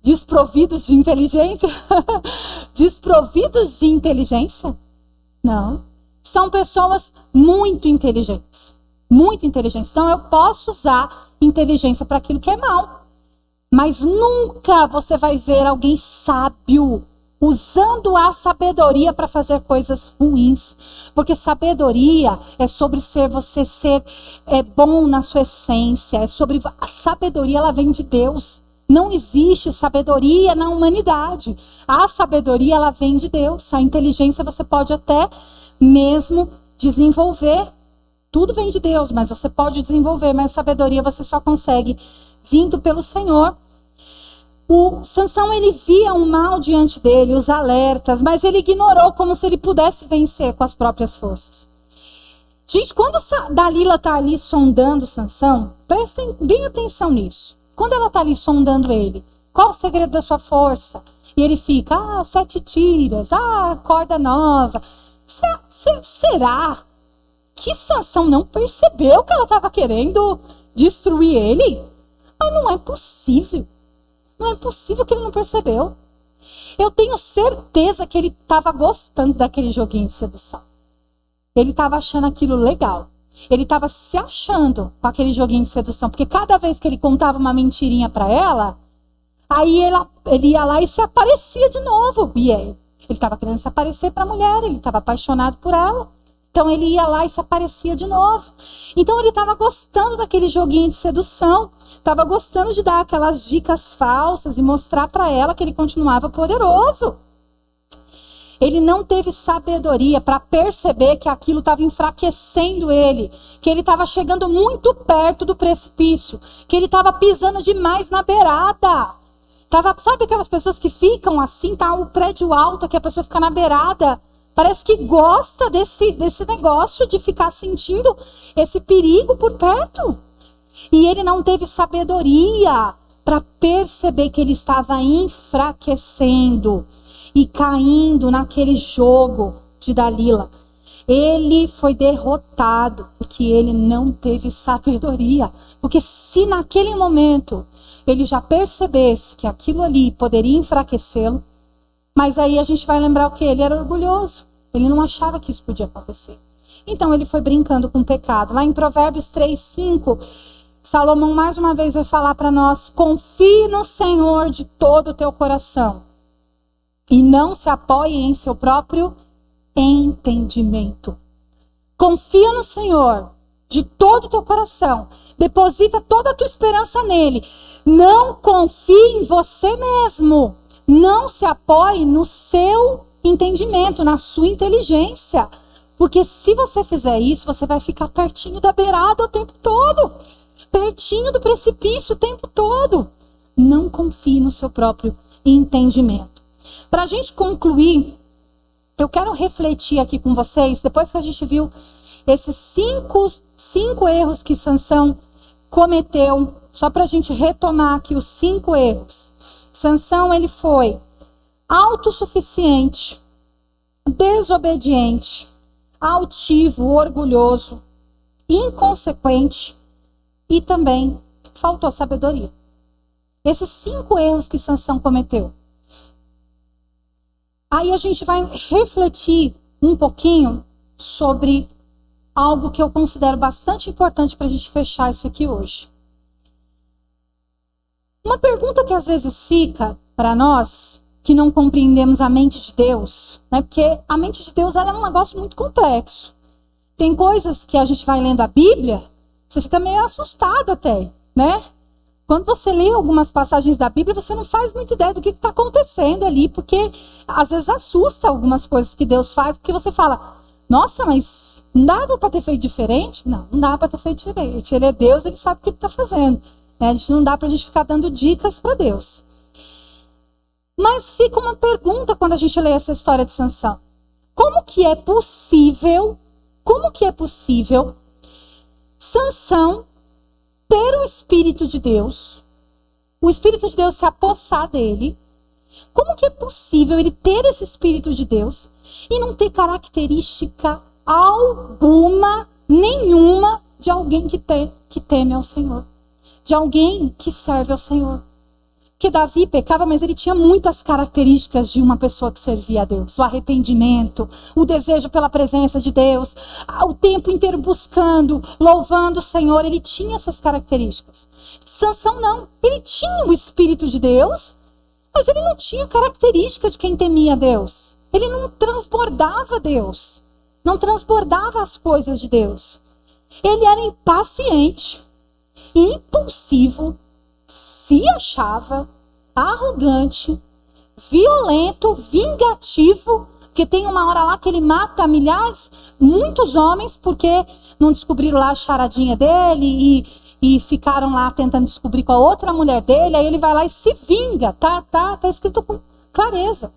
desprovidos de inteligência? Desprovidos de inteligência? Não. São pessoas muito inteligentes. Muito inteligentes. Então eu posso usar inteligência para aquilo que é mal. Mas nunca você vai ver alguém sábio usando a sabedoria para fazer coisas ruins. Porque sabedoria é sobre você ser bom na sua essência. É sobre a sabedoria, ela vem de Deus. Não existe sabedoria na humanidade. A sabedoria, ela vem de Deus. A inteligência você pode até mesmo desenvolver. Tudo vem de Deus, mas você pode desenvolver. Mas sabedoria você só consegue vindo pelo Senhor. O Sansão, ele via um mal diante dele, os alertas, mas ele ignorou como se ele pudesse vencer com as próprias forças. Gente, quando Dalila está ali sondando Sansão, prestem bem atenção nisso. Quando ela está ali sondando ele, qual o segredo da sua força? E ele fica, 7 tiras, corda nova. Será que Sansão não percebeu que ela estava querendo destruir ele? Mas não é possível. Não é possível que ele não percebeu. Eu tenho certeza que ele estava gostando daquele joguinho de sedução. Ele estava achando aquilo legal. Ele estava se achando com aquele joguinho de sedução. Porque cada vez que ele contava uma mentirinha para ela, aí ele ia lá e se aparecia de novo. E ele estava querendo se aparecer para a mulher. Ele estava apaixonado por ela. Então ele ia lá e se aparecia de novo. Então ele estava gostando daquele joguinho de sedução. Estava gostando de dar aquelas dicas falsas e mostrar para ela que ele continuava poderoso. Ele não teve sabedoria para perceber que aquilo estava enfraquecendo ele, que ele estava chegando muito perto do precipício, que ele estava pisando demais na beirada. Sabe aquelas pessoas que ficam assim, tá o prédio alto, que a pessoa fica na beirada, parece que gosta desse negócio de ficar sentindo esse perigo por perto. E ele não teve sabedoria para perceber que ele estava enfraquecendo e caindo naquele jogo de Dalila. Ele foi derrotado porque ele não teve sabedoria. Porque se naquele momento ele já percebesse que aquilo ali poderia enfraquecê-lo, mas aí a gente vai lembrar o que? Ele era orgulhoso. Ele não achava que isso podia acontecer. Então ele foi brincando com o pecado. Lá em Provérbios 3:5, Salomão mais uma vez vai falar para nós: confie no Senhor de todo o teu coração e não se apoie em seu próprio entendimento. Confia no Senhor de todo o teu coração. Deposita toda a tua esperança nele. Não confie em você mesmo. Não se apoie no seu entendimento, na sua inteligência. Porque se você fizer isso, você vai ficar pertinho da beirada o tempo todo. Pertinho do precipício o tempo todo. Não confie no seu próprio entendimento. Para a gente concluir, eu quero refletir aqui com vocês, depois que a gente viu esses cinco erros que Sansão cometeu, só para a gente retomar aqui os 5 erros. Sansão, ele foi autossuficiente, desobediente, altivo, orgulhoso, inconsequente e também faltou sabedoria. Esses 5 erros que Sansão cometeu. Aí a gente vai refletir um pouquinho sobre algo que eu considero bastante importante para a gente fechar isso aqui hoje. Uma pergunta que às vezes fica para nós, que não compreendemos a mente de Deus, né? Porque a mente de Deus ela é um negócio muito complexo. Tem coisas que a gente vai lendo a Bíblia, você fica meio assustado até, né? Quando você lê algumas passagens da Bíblia, você não faz muita ideia do que está acontecendo ali, porque às vezes assusta algumas coisas que Deus faz, porque você fala, nossa, mas não dava para ter feito diferente? Não, não dá para ter feito diferente. Ele é Deus, ele sabe o que ele está fazendo. Né? A gente não dá para a gente ficar dando dicas para Deus. Mas fica uma pergunta quando a gente lê essa história de Sansão. Como que é possível Sansão ter o Espírito de Deus, o Espírito de Deus se apossar dele? Como que é possível ele ter esse Espírito de Deus e não ter característica alguma, nenhuma, de alguém que teme ao Senhor, de alguém que serve ao Senhor? Porque Davi pecava, mas ele tinha muitas características de uma pessoa que servia a Deus. O arrependimento, o desejo pela presença de Deus, o tempo inteiro buscando, louvando o Senhor. Ele tinha essas características. Sansão não. Ele tinha o Espírito de Deus, Mas ele não tinha característica de quem temia Deus. Ele não transbordava Deus. Não transbordava as coisas de Deus. Ele era impaciente, impulsivo, se achava arrogante, violento, vingativo, que tem uma hora lá que ele mata milhares, muitos homens, porque não descobriram lá a charadinha dele e ficaram lá tentando descobrir com a outra mulher dele. Aí ele vai lá e se vinga, tá escrito com clareza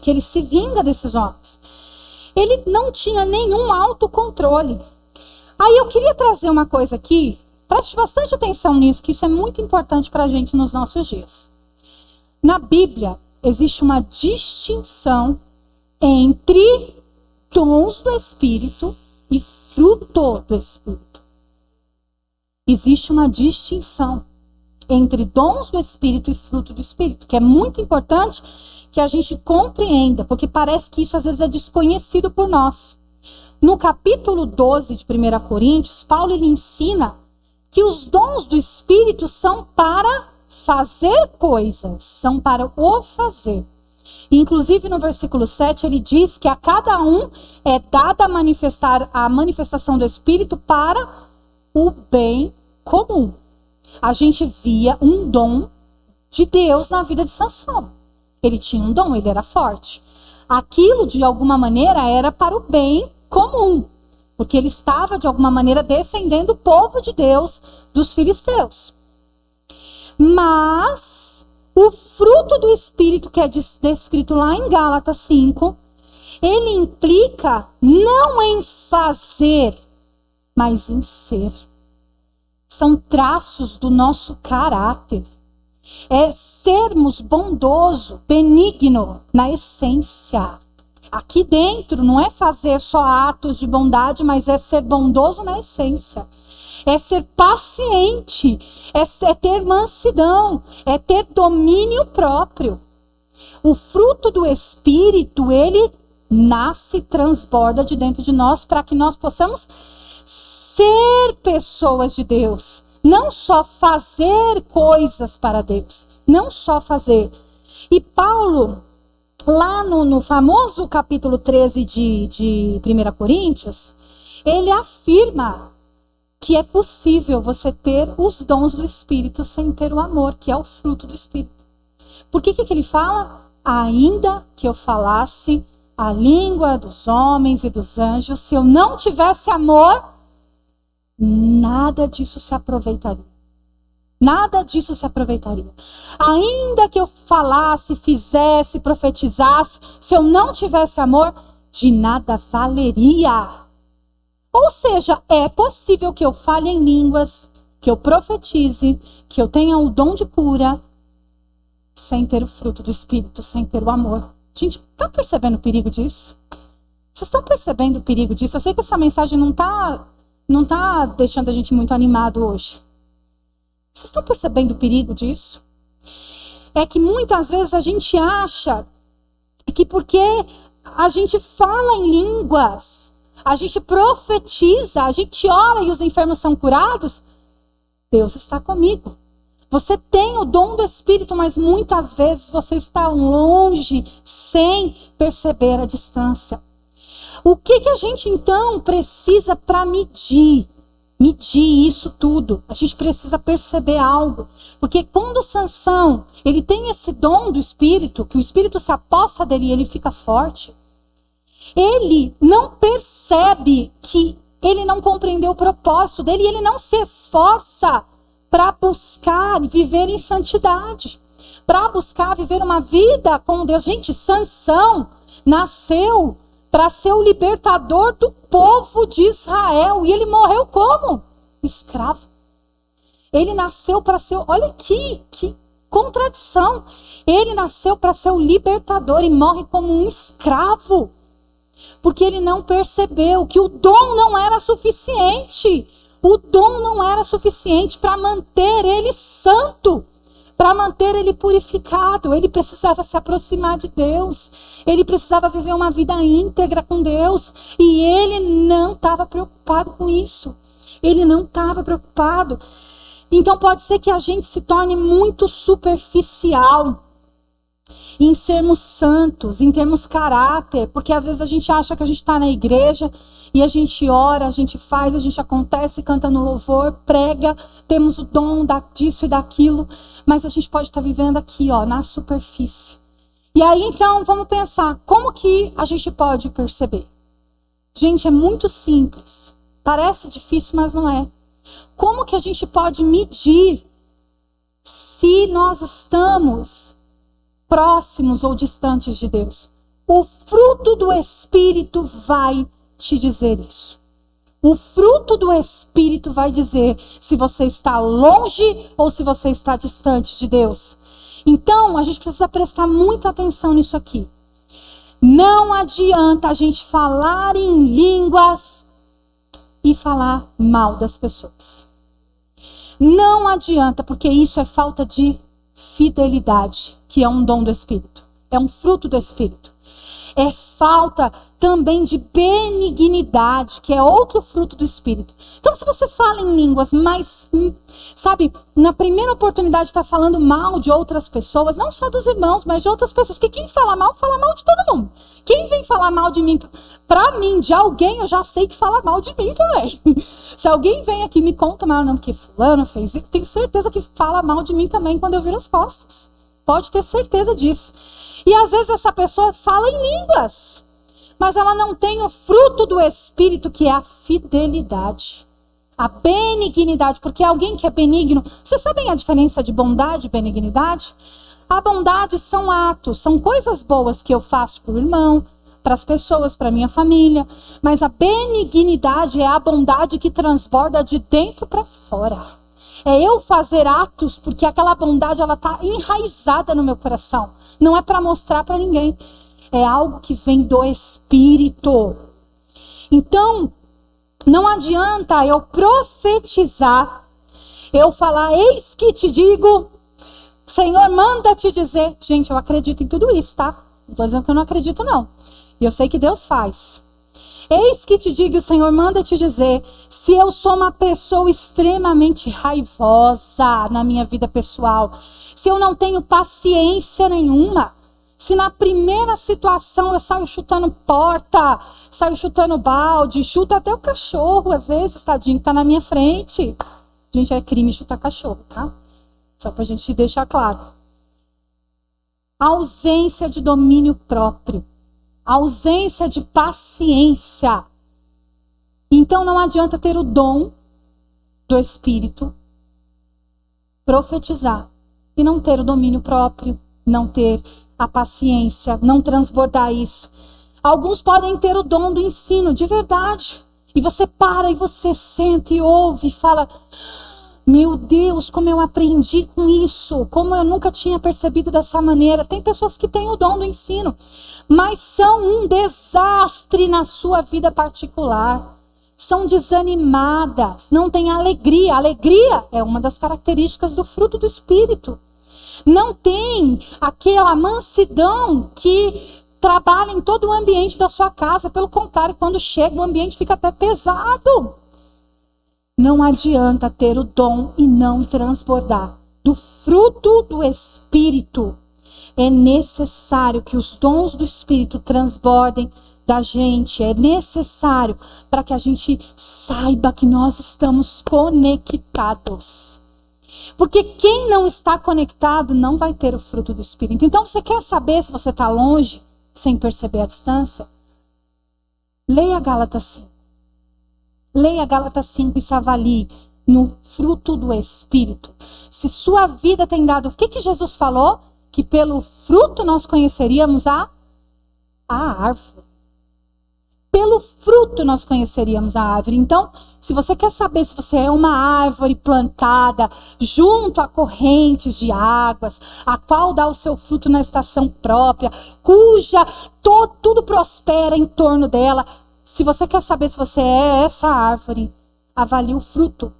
que ele se vinga desses homens. Ele não tinha nenhum autocontrole. Aí eu queria trazer uma coisa aqui, preste bastante atenção nisso, que isso é muito importante para a gente nos nossos dias. Na Bíblia existe uma distinção entre dons do Espírito e fruto do Espírito. Existe uma distinção entre dons do Espírito e fruto do Espírito, que é muito importante que a gente compreenda, porque parece que isso às vezes é desconhecido por nós. No capítulo 12 de 1 Coríntios, Paulo ele ensina que os dons do Espírito são para fazer coisas, são para o fazer. Inclusive no versículo 7 ele diz que a cada um é dada a manifestação do Espírito para o bem comum. A gente via um dom de Deus na vida de Sansão. Ele tinha um dom, ele era forte. Aquilo de alguma maneira era para o bem comum, porque ele estava de alguma maneira defendendo o povo de Deus dos filisteus. Mas o fruto do Espírito, que é descrito lá em Gálatas 5, ele implica não em fazer, mas em ser. São traços do nosso caráter. É sermos bondoso, benigno na essência. Aqui dentro não é fazer só atos de bondade, mas é ser bondoso na essência. É ser paciente, é ter mansidão, é ter domínio próprio. O fruto do Espírito, ele nasce, transborda de dentro de nós para que nós possamos ser pessoas de Deus. Não só fazer coisas para Deus. Não só fazer. E Paulo, lá no famoso capítulo 13 de 1 Coríntios, ele afirma que é possível você ter os dons do Espírito sem ter o amor, que é o fruto do Espírito. Por que ele fala? Ainda que eu falasse a língua dos homens e dos anjos, se eu não tivesse amor, nada disso se aproveitaria. Nada disso se aproveitaria. Ainda que eu falasse, fizesse, profetizasse, se eu não tivesse amor, de nada valeria. Ou seja, é possível que eu fale em línguas, que eu profetize, que eu tenha o dom de cura, sem ter o fruto do Espírito, sem ter o amor. Gente, tá percebendo o perigo disso? Vocês estão percebendo o perigo disso? Eu sei que essa mensagem não tá deixando a gente muito animado hoje. Vocês estão percebendo o perigo disso? É que muitas vezes a gente acha que porque a gente fala em línguas, a gente profetiza, a gente ora e os enfermos são curados, Deus está comigo. Você tem o dom do Espírito, mas muitas vezes você está longe, sem perceber a distância. O que a gente então precisa para medir isso tudo? A gente precisa perceber algo. Porque quando Sansão, ele tem esse dom do Espírito, que o Espírito se aposta dele e ele fica forte, ele não percebe que ele não compreendeu o propósito dele e ele não se esforça para buscar viver em santidade, para buscar viver uma vida com Deus. Gente, Sansão nasceu para ser o libertador do povo de Israel. E ele morreu como? Escravo. Ele nasceu para ser... Olha que contradição. Ele nasceu para ser o libertador e morre como um escravo. Porque ele não percebeu que o dom não era suficiente. O dom não era suficiente para manter ele santo. Para manter ele purificado. Ele precisava se aproximar de Deus. Ele precisava viver uma vida íntegra com Deus. E ele não estava preocupado com isso. Ele não estava preocupado. Então pode ser que a gente se torne muito superficial. em sermos santos, em termos caráter, porque às vezes a gente acha que a gente está na igreja e a gente ora, a gente faz, a gente acontece, canta no louvor, prega, temos o dom disso e daquilo, mas a gente pode estar vivendo aqui, ó, na superfície. E aí então vamos pensar, como que a gente pode perceber? Gente, é muito simples, parece difícil, mas não é. Como que a gente pode medir se nós estamos próximos ou distantes de Deus? O fruto do Espírito vai te dizer isso. O fruto do Espírito vai dizer se você está longe ou se você está distante de Deus. Então, a gente precisa prestar muita atenção nisso aqui. Não adianta a gente falar em línguas e falar mal das pessoas. Não adianta, porque isso é falta de fidelidade, que é um dom do Espírito. É um fruto do Espírito. É falta também de benignidade, que é outro fruto do Espírito. Então, se você fala em línguas, mas, sabe, na primeira oportunidade está falando mal de outras pessoas, não só dos irmãos, mas de outras pessoas, porque quem fala mal de todo mundo. Quem vem falar mal de mim, pra mim, de alguém, eu já sei que fala mal de mim também. Se alguém vem aqui e me conta mal, não, porque fulano fez isso, tenho certeza que fala mal de mim também quando eu viro as costas. Pode ter certeza disso. E às vezes essa pessoa fala em línguas, mas ela não tem o fruto do Espírito, que é a fidelidade, a benignidade. Porque alguém que é benigno, vocês sabem a diferença de bondade e benignidade? A bondade são atos, são coisas boas que eu faço para o irmão, para as pessoas, para a minha família. Mas a benignidade é a bondade que transborda de dentro para fora. É eu fazer atos porque aquela bondade ela está enraizada no meu coração. Não é para mostrar para ninguém. É algo que vem do Espírito. Então, não adianta eu profetizar, eu falar, eis que te digo, o Senhor manda te dizer. Gente, eu acredito em tudo isso, tá? Não estou dizendo que eu não acredito, não. E eu sei que Deus faz. Eis que te digo, o Senhor manda te dizer, se eu sou uma pessoa extremamente raivosa na minha vida pessoal, se eu não tenho paciência nenhuma, se na primeira situação eu saio chutando porta, saio chutando balde, chuto até o cachorro, às vezes, tadinho, que tá na minha frente. Gente, é crime chutar cachorro, tá? Só pra gente deixar claro. A ausência de domínio próprio. A ausência de paciência. Então não adianta ter o dom do Espírito, profetizar, e não ter o domínio próprio, não ter a paciência, não transbordar isso. Alguns podem ter o dom do ensino, de verdade. E você para e você senta e ouve e fala, meu Deus, como eu aprendi com isso, como eu nunca tinha percebido dessa maneira. Tem pessoas que têm o dom do ensino, mas são um desastre na sua vida particular. São desanimadas, não têm alegria. Alegria é uma das características do fruto do Espírito. Não tem aquela mansidão que trabalha em todo o ambiente da sua casa. Pelo contrário, quando chega o ambiente fica até pesado. Não adianta ter o dom e não transbordar do fruto do Espírito. É necessário que os dons do Espírito transbordem da gente. É necessário para que a gente saiba que nós estamos conectados. Porque quem não está conectado não vai ter o fruto do Espírito. Então, você quer saber se você está longe, sem perceber a distância? Leia Gálatas 5. Leia Gálatas 5 e se avalie no fruto do Espírito. Se sua vida tem dado... O que Jesus falou? Que pelo fruto nós conheceríamos a árvore. Pelo fruto nós conheceríamos a árvore. Então, se você quer saber se você é uma árvore plantada junto a correntes de águas, a qual dá o seu fruto na estação própria, cuja tudo prospera em torno dela. Se você quer saber se você é essa árvore, avalie o fruto,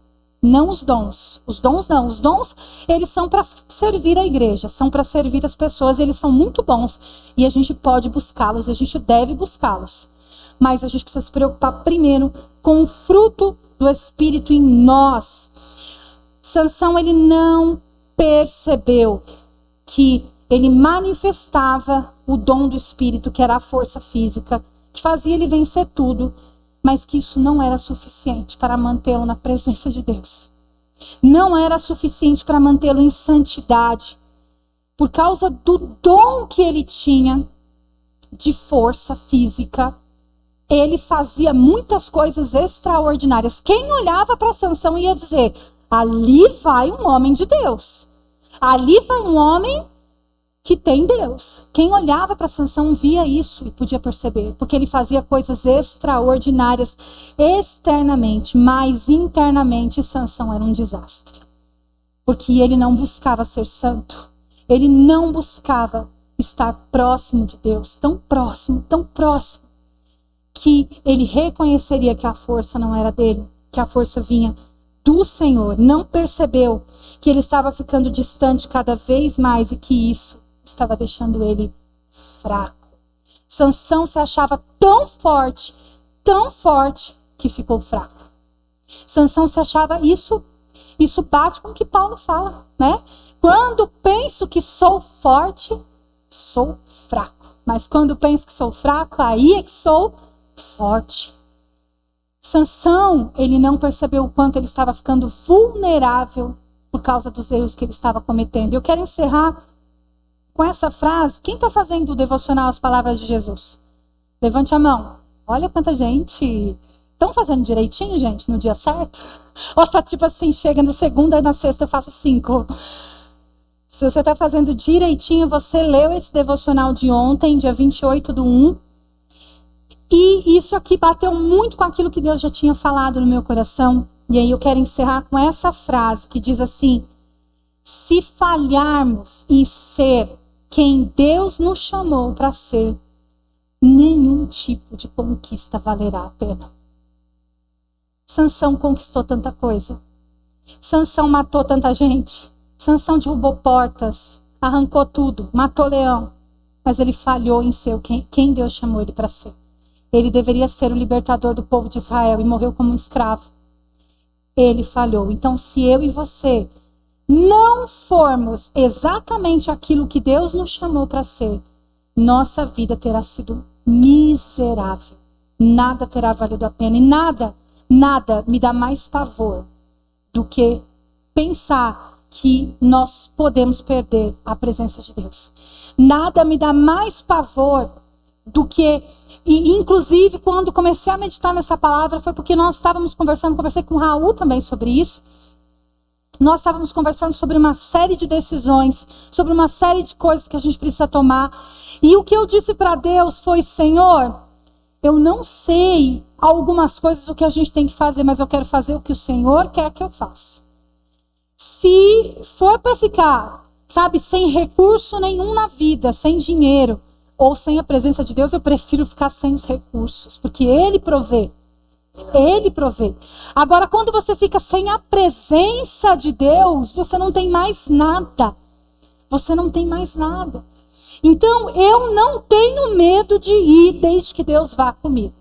não os dons. Os dons não. Os dons, eles são para servir a igreja, são para servir as pessoas, eles são muito bons. E a gente pode buscá-los, a gente deve buscá-los. Mas a gente precisa se preocupar primeiro com o fruto do Espírito em nós. Sansão, ele não percebeu que ele manifestava o dom do Espírito, que era a força física, que fazia ele vencer tudo, mas que isso não era suficiente para mantê-lo na presença de Deus. Não era suficiente para mantê-lo em santidade. Por causa do dom que ele tinha de força física, ele fazia muitas coisas extraordinárias. Quem olhava para Sansão ia dizer: ali vai um homem de Deus. Ali vai um homem que tem Deus. Quem olhava para Sansão via isso e podia perceber, porque ele fazia coisas extraordinárias externamente, mas internamente Sansão era um desastre. Porque ele não buscava ser santo. Ele não buscava estar próximo de Deus, tão próximo, que ele reconheceria que a força não era dele, que a força vinha do Senhor. Não percebeu que ele estava ficando distante cada vez mais e que isso estava deixando ele fraco. Sansão se achava tão forte, que ficou fraco. Sansão se achava isso bate com o que Paulo fala, né? Quando penso que sou forte, sou fraco. Mas quando penso que sou fraco, aí é que sou forte. Sansão, ele não percebeu o quanto ele estava ficando vulnerável por causa dos erros que ele estava cometendo. Eu quero encerrar com essa frase. Quem está fazendo o devocional às palavras de Jesus? Levante a mão. Olha quanta gente. Estão fazendo direitinho, gente, no dia certo? Ou tá tipo assim, chega no segunda e na sexta eu faço 5. Se você está fazendo direitinho, você leu esse devocional de ontem, dia 28/1. E isso aqui bateu muito com aquilo que Deus já tinha falado no meu coração. E aí eu quero encerrar com essa frase que diz assim: se falharmos em ser quem Deus nos chamou para ser, nenhum tipo de conquista valerá a pena. Sansão conquistou tanta coisa. Sansão matou tanta gente. Sansão derrubou portas, arrancou tudo, matou leão. Mas ele falhou em ser quem Deus chamou ele para ser. Ele deveria ser o libertador do povo de Israel e morreu como um escravo. Ele falhou. Então, se eu e você não formos exatamente aquilo que Deus nos chamou para ser, nossa vida terá sido miserável. Nada terá valido a pena. E nada me dá mais pavor do que pensar que nós podemos perder a presença de Deus. Nada me dá mais pavor do que... E, inclusive, quando comecei a meditar nessa palavra, foi porque nós estávamos conversei com o Raul também sobre isso. Nós estávamos conversando sobre uma série de decisões, sobre uma série de coisas que a gente precisa tomar. E o que eu disse para Deus foi: Senhor, eu não sei algumas coisas o que a gente tem que fazer, mas eu quero fazer o que o Senhor quer que eu faça. Se for para ficar, sem recurso nenhum na vida, sem dinheiro, ou sem a presença de Deus, eu prefiro ficar sem os recursos, porque Ele provê. Ele provê. Agora, quando você fica sem a presença de Deus, você não tem mais nada. Você não tem mais nada. Então, eu não tenho medo de ir desde que Deus vá comigo.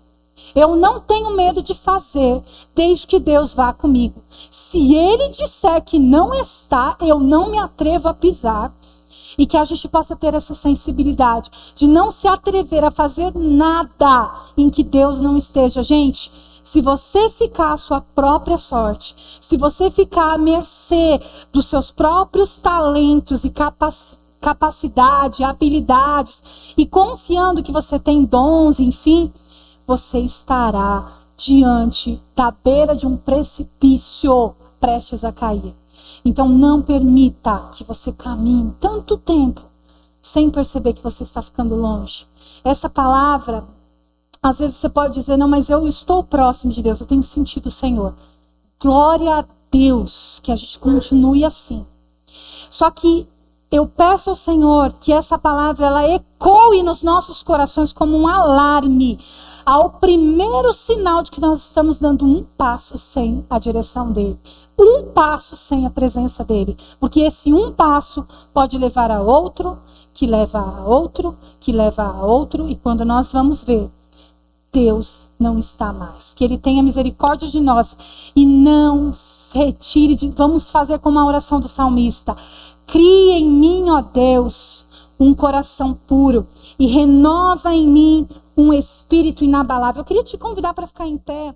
Eu não tenho medo de fazer desde que Deus vá comigo. Se Ele disser que não está, eu não me atrevo a pisar. E que a gente possa ter essa sensibilidade de não se atrever a fazer nada em que Deus não esteja. Gente, se você ficar à sua própria sorte, se você ficar à mercê dos seus próprios talentos e capacidade, habilidades, e confiando que você tem dons, enfim, você estará diante da beira de um precipício prestes a cair. Então não permita que você caminhe tanto tempo sem perceber que você está ficando longe. Essa palavra, às vezes você pode dizer: não, mas eu estou próximo de Deus, eu tenho sentido o Senhor. Glória a Deus que a gente continue assim. Só que eu peço ao Senhor que essa palavra ela ecoe nos nossos corações como um alarme ao primeiro sinal de que nós estamos dando um passo sem a direção dele. Um passo sem a presença dele. Porque esse um passo pode levar a outro, que leva a outro, que leva a outro. E quando nós vamos ver, Deus não está mais. Que Ele tenha misericórdia de nós e não se retire. Vamos fazer como a oração do salmista. Cria em mim, ó Deus, um coração puro e renova em mim um espírito inabalável. Eu queria te convidar para ficar em pé.